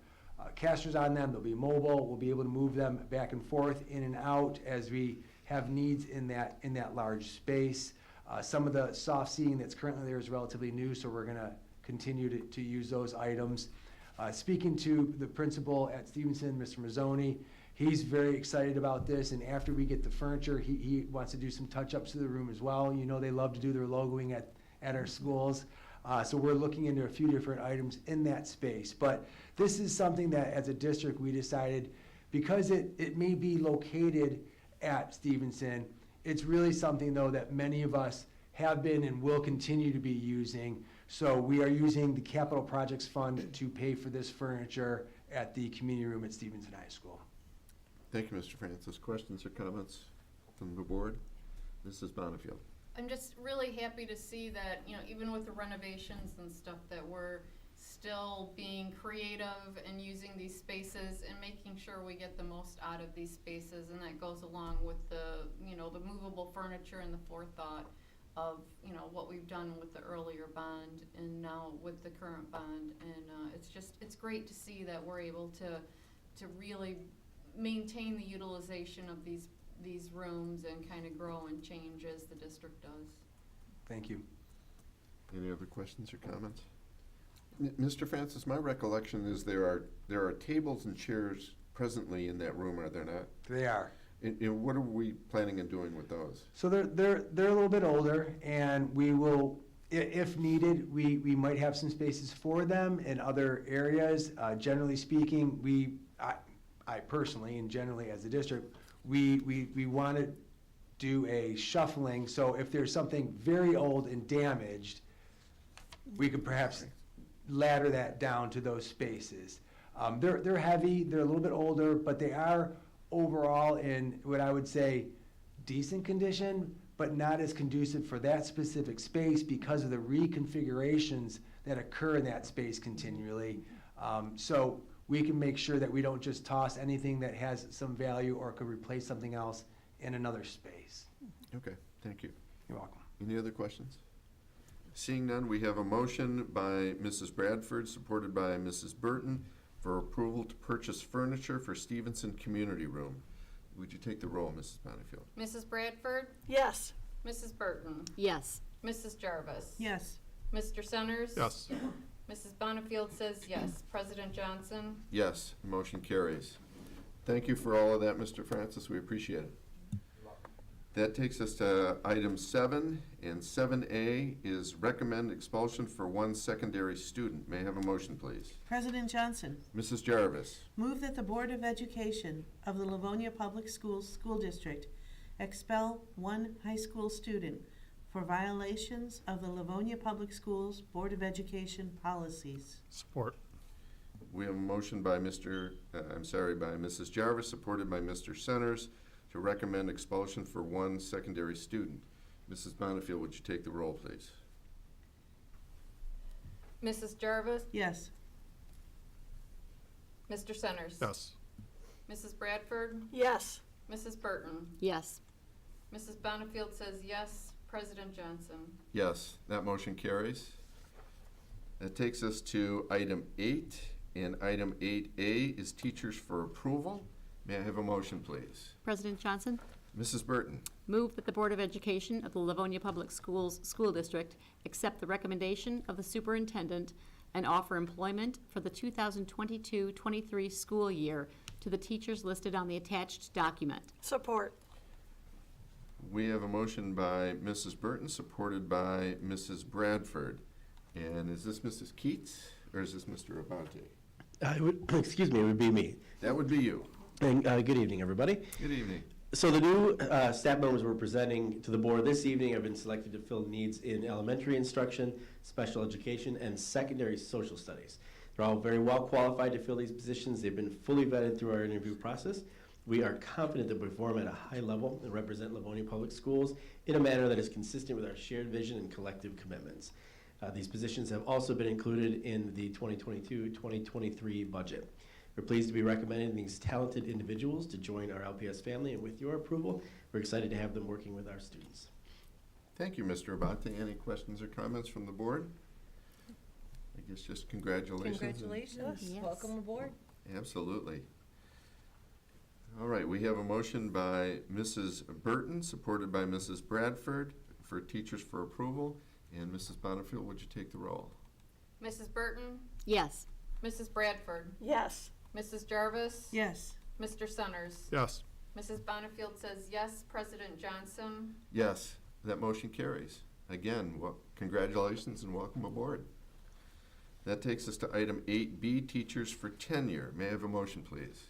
casters on them. They'll be mobile. We'll be able to move them back and forth, in and out, as we have needs in that large space. Some of the soft seating that's currently there is relatively new, so we're going to continue to use those items. Speaking to the principal at Stevenson, Mr. Mazzoni, he's very excited about this, and after we get the furniture, he wants to do some touch-ups to the room as well. You know, they love to do their logoing at our schools. So we're looking into a few different items in that space. But this is something that, as a district, we decided, because it may be located at Stevenson, it's really something, though, that many of us have been and will continue to be using. So we are using the Capital Projects Fund to pay for this furniture at the community room at Stevenson High School. Thank you, Mr. Francis. Questions or comments from the board? Mrs. Bonifield. I'm just really happy to see that, you know, even with the renovations and stuff, that we're still being creative and using these spaces and making sure we get the most out of these spaces, and that goes along with the, you know, the movable furniture and the forethought of, you know, what we've done with the earlier bond and now with the current bond. And it's great to see that we're able to really maintain the utilization of these rooms and kind of grow and change as the district does. Thank you. Any other questions or comments? Mr. Francis, my recollection is there are tables and chairs presently in that room, are there not? They are. And what are we planning on doing with those? So they're a little bit older, and we will, if needed, we might have some spaces for them in other areas. Generally speaking, I personally, and generally as a district, we want to do a shuffling. So if there's something very old and damaged, we could perhaps ladder that down to those spaces. They're heavy, they're a little bit older, but they are overall in what I would say decent condition, but not as conducive for that specific space because of the reconfigurations that occur in that space continually. So we can make sure that we don't just toss anything that has some value or could replace something else in another space. Okay, thank you. You're welcome. Any other questions? Seeing none, we have a motion by Mrs. Bradford, supported by Mrs. Burton, for approval to purchase furniture for Stevenson Community Room. Would you take the roll, Mrs. Bonnefield? Mrs. Bradford? Yes. Mrs. Burton? Yes. Mrs. Jarvis? Yes. Mr. Centers? Yes. Mrs. Bonnefield says yes. President Johnson? Yes, the motion carries. Thank you for all of that, Mr. Francis. We appreciate it. That takes us to item 7, and 7A is recommend expulsion for one secondary student. May I have a motion, please? President Johnson, Mrs. Jarvis. move that the Board of Education of the Livonia Public Schools School District expel one high school student for violations of the Livonia Public Schools Board of Education policies. Support. We have a motion by by Mrs. Jarvis, supported by Mr. Centers, to recommend expulsion for one secondary student. Mrs. Bonnefield, would you take the roll, please? Mrs. Jarvis? Yes. Mr. Centers? Yes. Mrs. Bradford? Yes. Mrs. Burton? Yes. Mrs. Bonnefield says yes. President Johnson? Yes, that motion carries. That takes us to item 8, and item 8A is teachers for approval. May I have a motion, please? President Johnson, Mrs. Burton. move that the Board of Education of the Livonia Public Schools School District accept the recommendation of the superintendent and offer employment for the 2022-23 school year to the teachers listed on the attached document. Support. We have a motion by Mrs. Burton, supported by Mrs. Bradford. And is this Mrs. Keats, or is this Mr. Abate? Excuse me, it would be me. That would be you. And good evening, everybody. Good evening. So the new staff members we're presenting to the board this evening have been selected to fill needs in elementary instruction, special education, and secondary social studies. They're all very well qualified to fill these positions. They've been fully vetted through our interview process. We are confident that we perform at a high level and represent Livonia Public Schools in a manner that is consistent with our shared vision and collective commitments. These positions have also been included in the 2022-2023 budget. We're pleased to be recommending these talented individuals to join our LPS family, and with your approval, we're excited to have them working with our students. Thank you, Mr. Abate. Any questions or comments from the board? I guess just congratulations. Congratulations. Yes. Welcome aboard. Absolutely. All right, we have a motion by Mrs. Burton, supported by Mrs. Bradford, for teachers for approval. And Mrs. Bonnefield, would you take the roll? Mrs. Burton? Yes. Mrs. Bradford? Yes. Mrs. Jarvis? Yes. Mr. Centers? Yes. Mrs. Bonnefield says yes. President Johnson? Yes, that motion carries. Again, well, congratulations and welcome aboard. That takes us to item 8B, teachers for tenure. May I have a motion, please?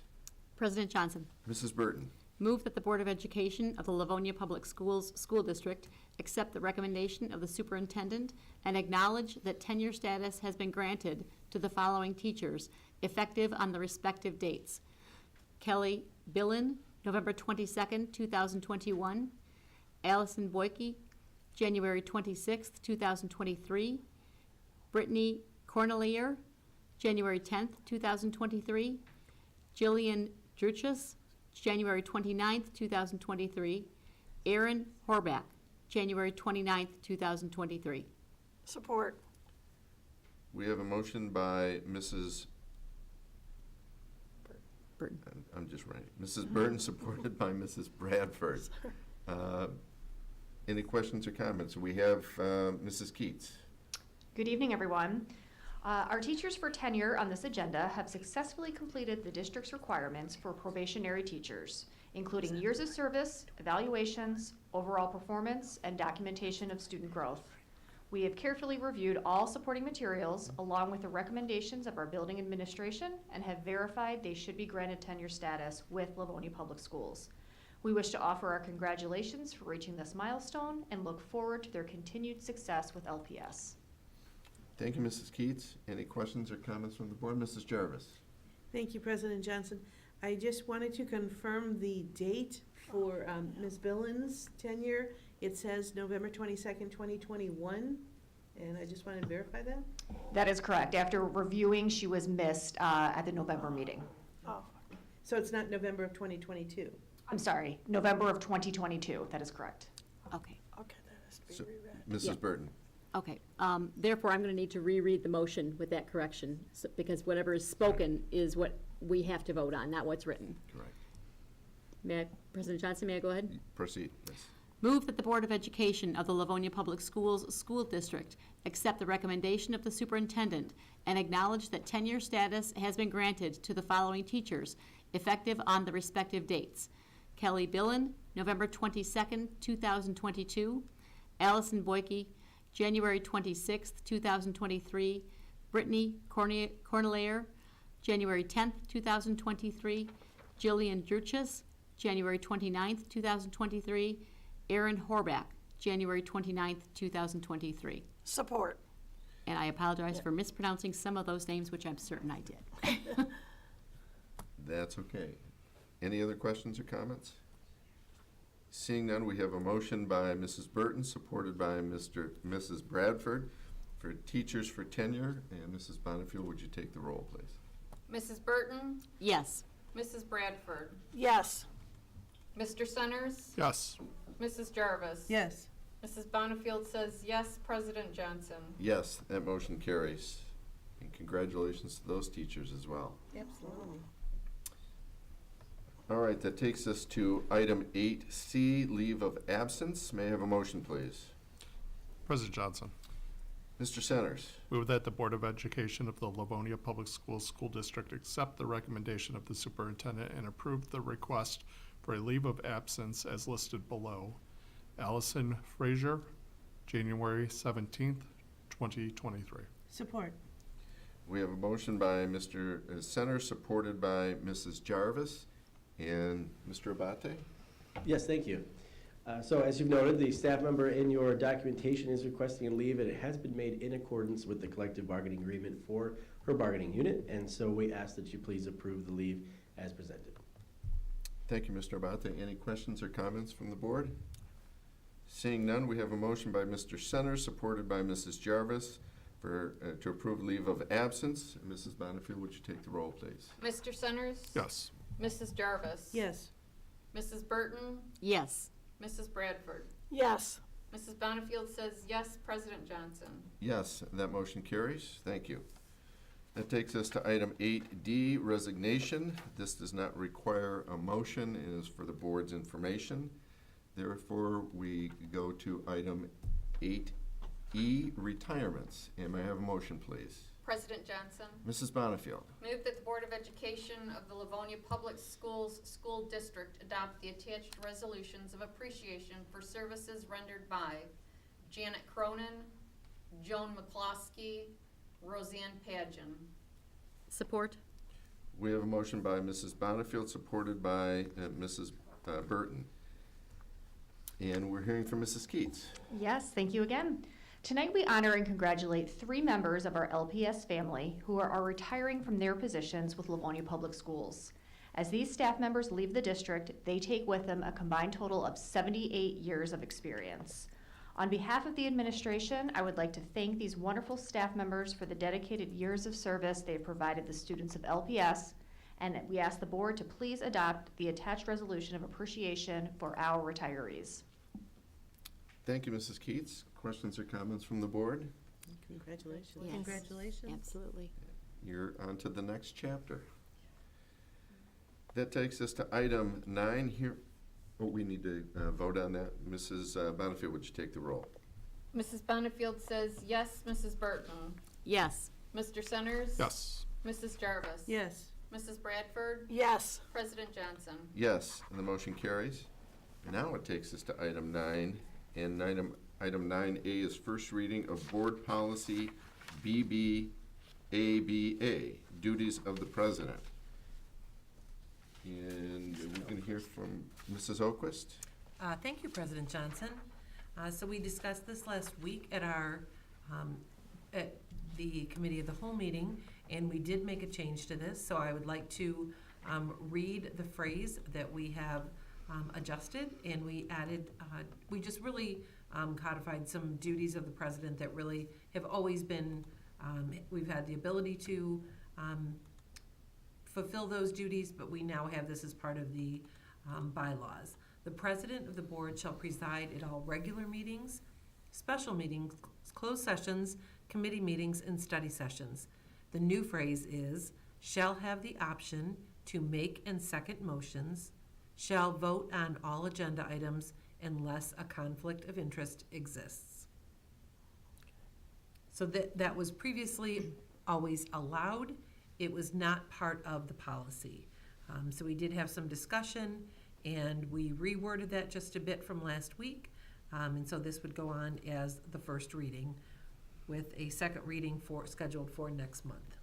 President Johnson, Mrs. Burton. move that the Board of Education of the Livonia Public Schools School District accept the recommendation of the superintendent and acknowledge that tenure status has been granted to the following teachers, effective on the respective dates. Kelly Billen, November 22nd, 2021. Allison Boyke, January 26th, 2023. Brittany Cornelier, January 10th, 2023. Jillian Druchus, January 29th, 2023. Aaron Horbach, January 29th, 2023. Support. We have a motion by Mrs. Burton. I'm just writing. Mrs. Burton, supported by Mrs. Bradford. Any questions or comments? We have Mrs. Keats. Good evening, everyone. Our teachers for tenure on this agenda have successfully completed the district's requirements for probationary teachers, including years of service, evaluations, overall performance, and documentation of student growth. We have carefully reviewed all supporting materials along with the recommendations of our building administration and have verified they should be granted tenure status with Livonia Public Schools. We wish to offer our congratulations for reaching this milestone and look forward to their continued success with LPS. Thank you, Mrs. Keats. Any questions or comments from the board? Mrs. Jarvis. Thank you, President Johnson. I just wanted to confirm the date for Ms. Billen's tenure. It says November 22nd, 2021, and I just wanted to verify that. That is correct. After reviewing, she was missed at the November meeting. Oh, So it's not November of 2022. I'm sorry, November of 2022. That is correct. Okay. okay, that has to be So, reread. Mrs. Yeah. Burton. Okay, therefore, I'm going to need to reread the motion with that correction, because whatever is spoken is what we have to vote on, not what's written. Correct. President Johnson, may I go ahead? Proceed, yes. Move that the Board of Education of the Livonia Public Schools School District accept the recommendation of the superintendent and acknowledge that tenure status has been granted to the following teachers, effective on the respective dates. Kelly Billen, November 22nd, 2022. Allison Boyke, January 26th, 2023. Brittany Cornelier, January 10th, 2023. Jillian Druchas, January 29th, 2023. Aaron Horbach, January 29th, 2023. Support. And I apologize for mispronouncing some of those names, which I'm certain I did. That's okay. Any other questions or comments? Seeing none, we have a motion by Mrs. Burton, supported by Mrs. Bradford, for teachers for tenure. And Mrs. Bonnefield, would you take the roll, please? Mrs. Burton, Yes. Mrs. Bradford, Yes. Mr. Centers, Yes. Mrs. Jarvis. Yes. Mrs. Bonnefield says yes. President Johnson. Yes, that motion carries. And congratulations to those teachers as well. Absolutely. All right, that takes us to item 8C, leave of absence. May I have a motion, please? President Johnson, Mr. Centers. move that the Board of Education of the Livonia Public Schools School District accept the recommendation of the superintendent and approve the request for a leave of absence as listed below. Allison Frazier, January 17th, 2023. Support. We have a motion by Mr. Centers, supported by Mrs. Jarvis. And Mr. Abate? Yes, thank you. So as you've noted, the staff member in your documentation is requesting a leave, and it has been made in accordance with the collective bargaining agreement for her bargaining unit, and so we ask that you please approve the leave as presented. Thank you, Mr. Abate. Any questions or comments from the board? Seeing none, we have a motion by Mr. Centers, supported by Mrs. Jarvis, for to approve leave of absence. Mrs. Bonnefield, would you take the roll, please? Mr. Centers. Yes. Mrs. Jarvis. Yes. Mrs. Burton, Yes. Mrs. Bradford. Yes. Mrs. Bonnefield says yes. President Johnson. Yes, that motion carries. Thank you. That takes us to item 8D, resignation. This does not require a motion. It is for the board's information. Therefore, we go to item 8E, retirements. And may I have a motion, please? President Johnson. Mrs. Bonnefield. Move that the Board of Education of the Livonia Public Schools School District adopt the attached resolutions of appreciation for services rendered by Janet Cronin, Joan McCloskey, Roseanne Pageon. Support? We have a motion by Mrs. Bonnefield, supported by Mrs. Burton. And we're hearing from Mrs. Keats. Yes, thank you again. Tonight, we honor and congratulate 3 members of our LPS family who are retiring from their positions with Livonia Public Schools. As these staff members leave the district, they take with them a combined total of 78 years of experience. On behalf of the administration, I would like to thank these wonderful staff members for the dedicated years of service they have provided the students of LPS, and we ask the board to please adopt the attached resolution of appreciation for our retirees. Thank you, Mrs. Keats. Questions or comments from the board? Congratulations. Yes. Congratulations. Absolutely. You're on to the next chapter. That takes us to item 9 here. Oh, we need to vote on that. Mrs. Bonnefield, would you take the roll? Mrs. Bonnefield says yes. Mrs. Burton. Yes. Mr. Centers. Yes. Mrs. Jarvis. Yes. Mrs. Bradford. Yes. President Johnson. Yes, and the motion carries. Now it takes us to item 9, and item 9A is first reading of Board Policy BBABA, Duties of the President. And we're going to hear from Mrs. Oquist. Thank you, President Johnson. So we discussed this last week at our at the Committee of the Whole meeting, and we did make a change to this. So I would like to read the phrase that we have adjusted, and we added, we just really codified some duties of the president that really have always been, we've had the ability to fulfill those duties, but we now have this as part of the bylaws. The president of the board shall preside at all regular meetings, special meetings, closed sessions, committee meetings, and study sessions. The new phrase is, shall have the option to make and second motions, shall vote on all agenda items unless a conflict of interest exists. So that was previously always allowed. It was not part of the policy. So we did have some discussion, and we reworded that just a bit from last week. And so this would go on as the first reading with a second reading scheduled for next month.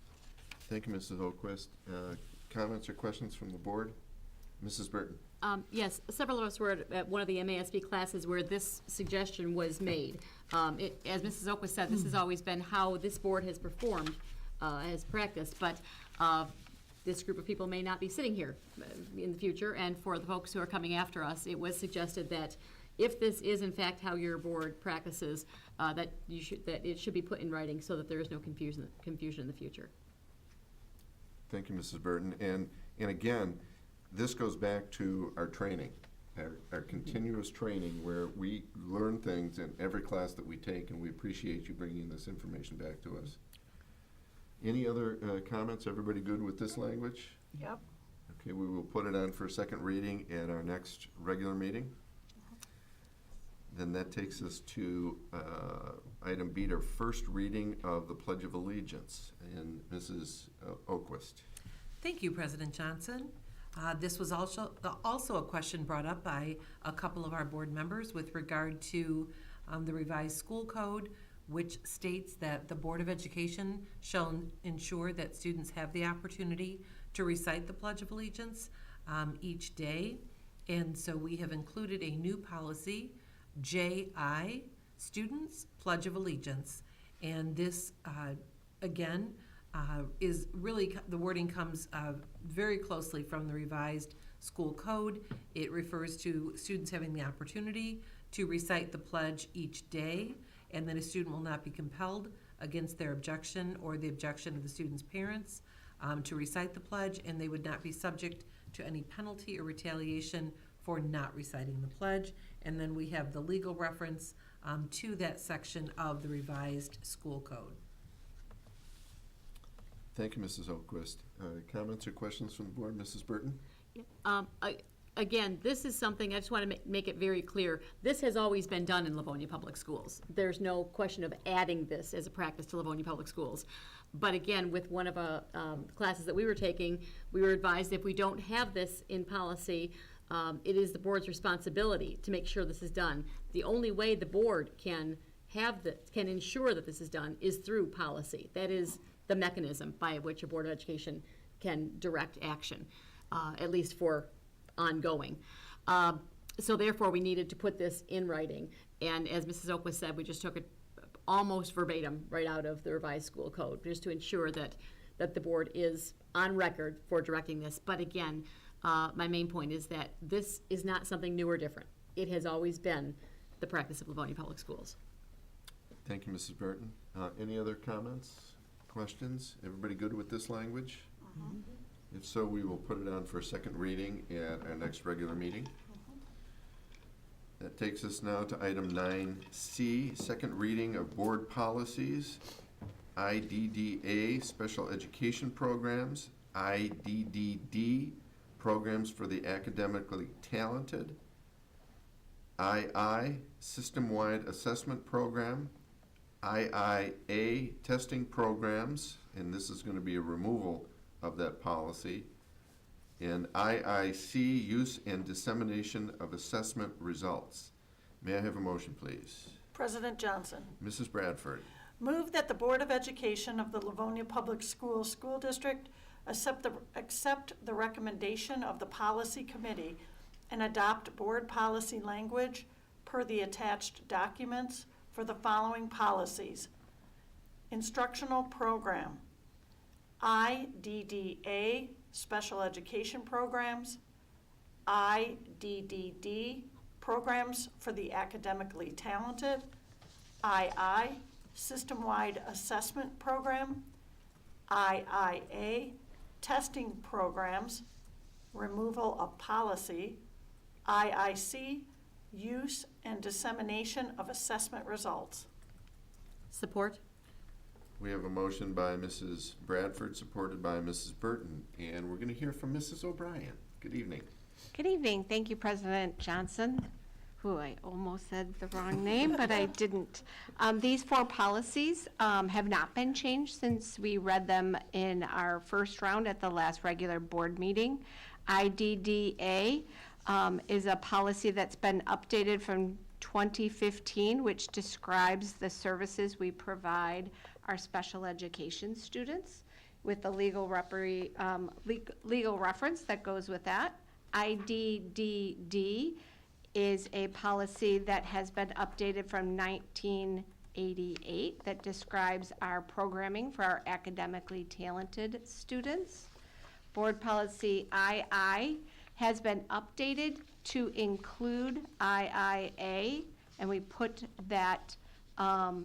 Thank you, Mrs. Oquist. Comments or questions from the board? Mrs. Burton? Yes, several of us were at one of the MASB classes where this suggestion was made. As Mrs. Oquist said, this has always been how this board has performed, has practiced, but this group of people may not be sitting here in the future, and for the folks who are coming after us, it was suggested that if this is in fact how your board practices, that it should be put in writing so that there is no confusion in the future. Thank you, Mrs. Burton. And again, this goes back to our training, our continuous training where we learn things in every class that we take, and we appreciate you bringing this information back to us. Any other comments? Everybody good with this language? Yep. Okay, we will put it on for second reading at our next regular meeting. Then that takes us to item B, our first reading of the Pledge of Allegiance. And Mrs. Oquist. Thank you, President Johnson. This was also a question brought up by a couple of our board members with regard to the revised school code, which states that the Board of Education shall ensure that students have the opportunity to recite the Pledge of Allegiance each day. And so we have included a new policy, JI, Students Pledge of Allegiance. And this, again, is really, the wording comes very closely from the revised school code. It refers to students having the opportunity to recite the pledge each day, and that a student will not be compelled against their objection or the objection of the student's parents to recite the pledge, and they would not be subject to any penalty or retaliation for not reciting the pledge. And then we have the legal reference to that section of the revised school code. Thank you, Mrs. Oquist. Comments or questions from the board? Mrs. Burton? Again, this is something, I just want to make it very clear, this has always been done in Livonia Public Schools. There's no question of adding this as a practice to Livonia Public Schools. But again, with one of the classes that we were taking, we were advised if we don't have this in policy, it is the board's responsibility to make sure this is done. The only way the board can ensure that this is done is through policy. That is the mechanism by which a Board of Education can direct action, at least for ongoing. So therefore, we needed to put this in writing. And as Mrs. Oquist said, we just took it almost verbatim right out of the revised school code, just to ensure that the board is on record for directing this. But again, my main point is that this is not something new or different. It has always been the practice of Livonia Public Schools. Thank you, Mrs. Burton. Any other comments, questions? Everybody good with this language? If so, we will put it on for a second reading at our next regular meeting. That takes us now to item 9C, second reading of board policies, IDDA, special education programs, IDDD, programs for the academically talented, II, system-wide assessment program, IIA, testing programs, and this is going to be a removal of that policy, and IIC, use and dissemination of assessment results. May I have a motion, please? President Johnson. Mrs. Bradford. Move that the Board of Education of the Livonia Public Schools School District accept the recommendation of the Policy Committee and adopt board policy language per the attached documents for the following policies. Instructional program, IDDA, special education programs, IDDD, programs for the academically talented, II, system-wide assessment program, IIA, testing programs, removal of policy, IIC, use, and dissemination of assessment results. Support? We have a motion by Mrs. Bradford, supported by Mrs. Burton, and we're going to hear from Mrs. O'Brien. Good evening. Good evening. Thank you, President Johnson, who I almost said the wrong name, but I didn't. These 4 policies have not been changed since we read them in our first round at the last regular board meeting. IDDA is a policy that's been updated from 2015, which describes the services we provide our special education students with the legal reference that goes with that. IDDD is a policy that has been updated from 1988 that describes our programming for our academically talented students. Board policy II has been updated to include IIA, and we put that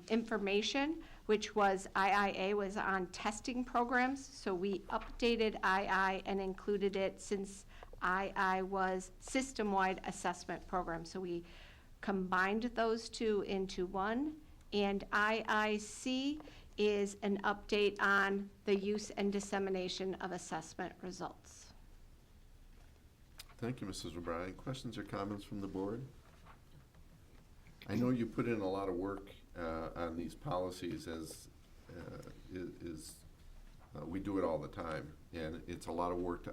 information, which was IIA was on testing programs, so we updated II and included it since II was system-wide assessment program. So we combined those 2 into one, and IIC is an update on the use and dissemination of assessment results. Thank you, Mrs. O'Brien. Questions or comments from the board? I know you put in a lot of work on these policies, as we do it all the time, and it's a lot of work to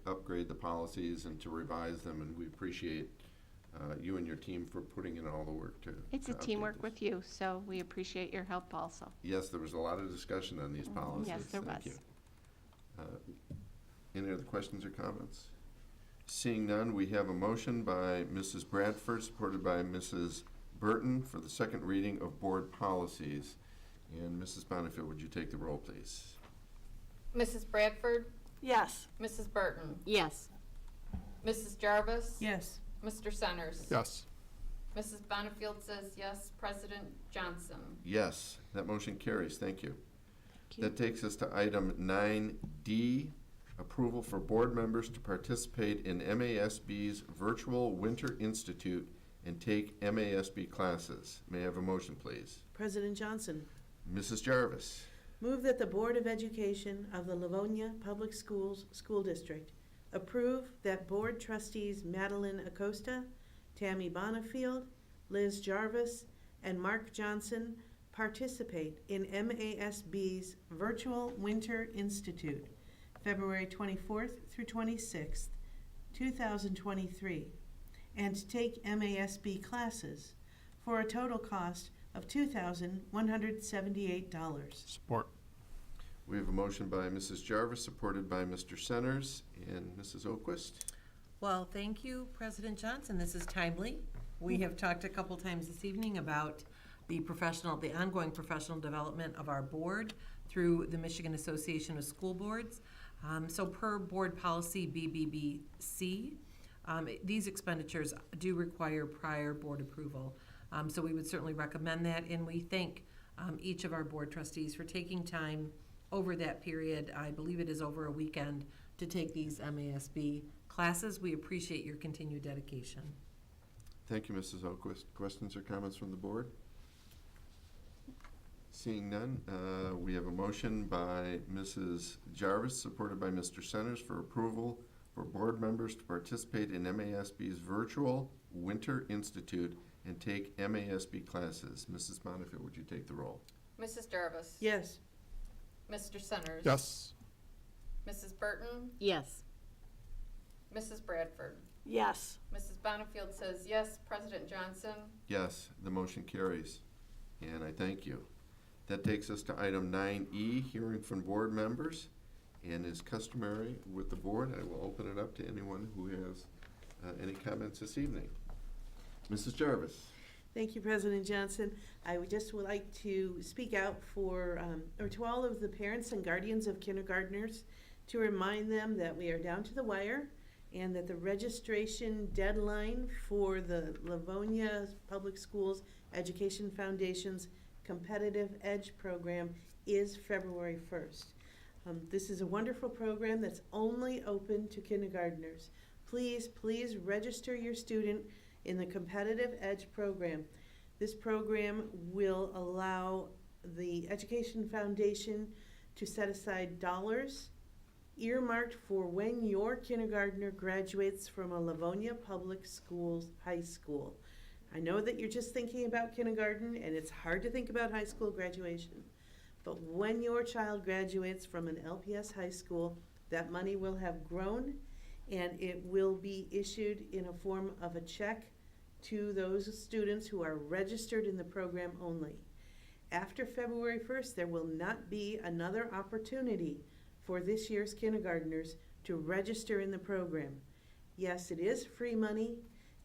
upgrade the policies and to revise them, and we appreciate you and your team for putting in all the work to It's a update teamwork this. with you, so we appreciate your help also. Yes, there was a lot of discussion on these policies. Yes, there Thank was. you. Any other questions or comments? Seeing none, we have a motion by Mrs. Bradford, supported by Mrs. Burton, for the second reading of board policies. And Mrs. Bonifield, would you take the roll, please? Mrs. Bradford? Yes. Mrs. Burton? Yes. Mrs. Jarvis? Yes. Mr. Centers? Yes. Mrs. Bonifield says yes. President Johnson? Yes, that motion carries. Thank you. That takes us to item 9D, approval for board members to participate in MASB's Virtual Winter Institute and take MASB classes. May I have a motion, please? President Johnson, Mrs. Jarvis. move that the Board of Education of the Livonia Public Schools School District approve that Board Trustees Madeline Acosta, Tammy Bonifield, Liz Jarvis, and Mark Johnson participate in MASB's Virtual Winter Institute, February 24th through 26th, 2023, and take MASB classes for a total cost of $2,178. Support. We have a motion by Mrs. Jarvis, supported by Mr. Centers and Mrs. Oquist. Well, thank you, President Johnson. This is timely. We have talked a couple times this evening about the ongoing professional development of our board through the Michigan Association of School Boards. So per board policy BBBC, these expenditures do require prior board approval. So we would certainly recommend that, and we thank each of our board trustees for taking time over that period. I believe it is over a weekend to take these MASB classes. We appreciate your continued dedication. Thank you, Mrs. Oquist. Questions or comments from the board? Seeing none, we have a motion by Mrs. Jarvis, supported by Mr. Centers, for approval for board members to participate in MASB's Virtual Winter Institute and take MASB classes. Mrs. Bonifield, would you take the roll? Mrs. Jarvis? Yes. Mr. Centers? Yes. Mrs. Burton? Yes. Mrs. Bradford? Yes. Mrs. Bonifield says yes. President Johnson? Yes, the motion carries, and I thank you. That takes us to item 9E, hearing from board members, and as customary with the board, I will open it up to anyone who has any comments this evening. Mrs. Jarvis. Thank you, President Johnson. I would just like to speak out or to all of the parents and guardians of kindergartners to remind them that we are down to the wire and that the registration deadline for the Livonia Public Schools Education Foundation's Competitive Edge program is February 1st. This is a wonderful program that's only open to kindergartners. Please register your student. in the Competitive Edge program. This program will allow the Education Foundation to set aside dollars earmarked for when your kindergartner graduates from a Livonia Public Schools high school. I know that you're just thinking about kindergarten, and it's hard to think about high school graduation. But when your child graduates from an LPS high school, that money will have grown, and it will be issued in a form of a check to those students who are registered in the program only. After February 1st, there will not be another opportunity for this year's kindergartners to register in the program. Yes, it is free money.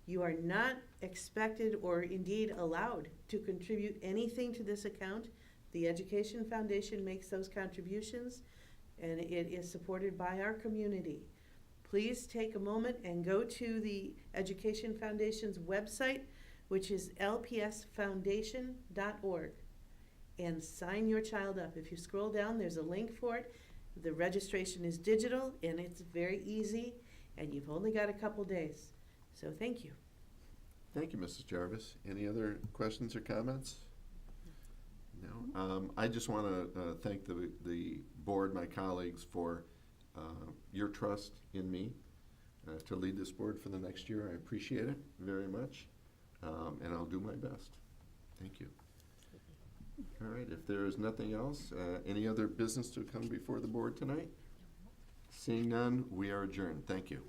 You are not expected or indeed allowed to contribute anything to this account. The Education Foundation makes those contributions, and it is supported by our community. Please take a moment and go to the Education Foundation's website, which is lpsfoundation.org, and sign your child up. If you scroll down, there's a link for it. The registration is digital, and it's very easy, and you've only got a couple days. So thank you. Thank you, Mrs. Jarvis. Any other questions or comments? No. I just want to thank the board, my colleagues, for your trust in me to lead this board for the next year. I appreciate it very much, and I'll do my best. Thank you. All right, if there is nothing else, any other business to come before the board tonight? Seeing none, we are adjourned. Thank you.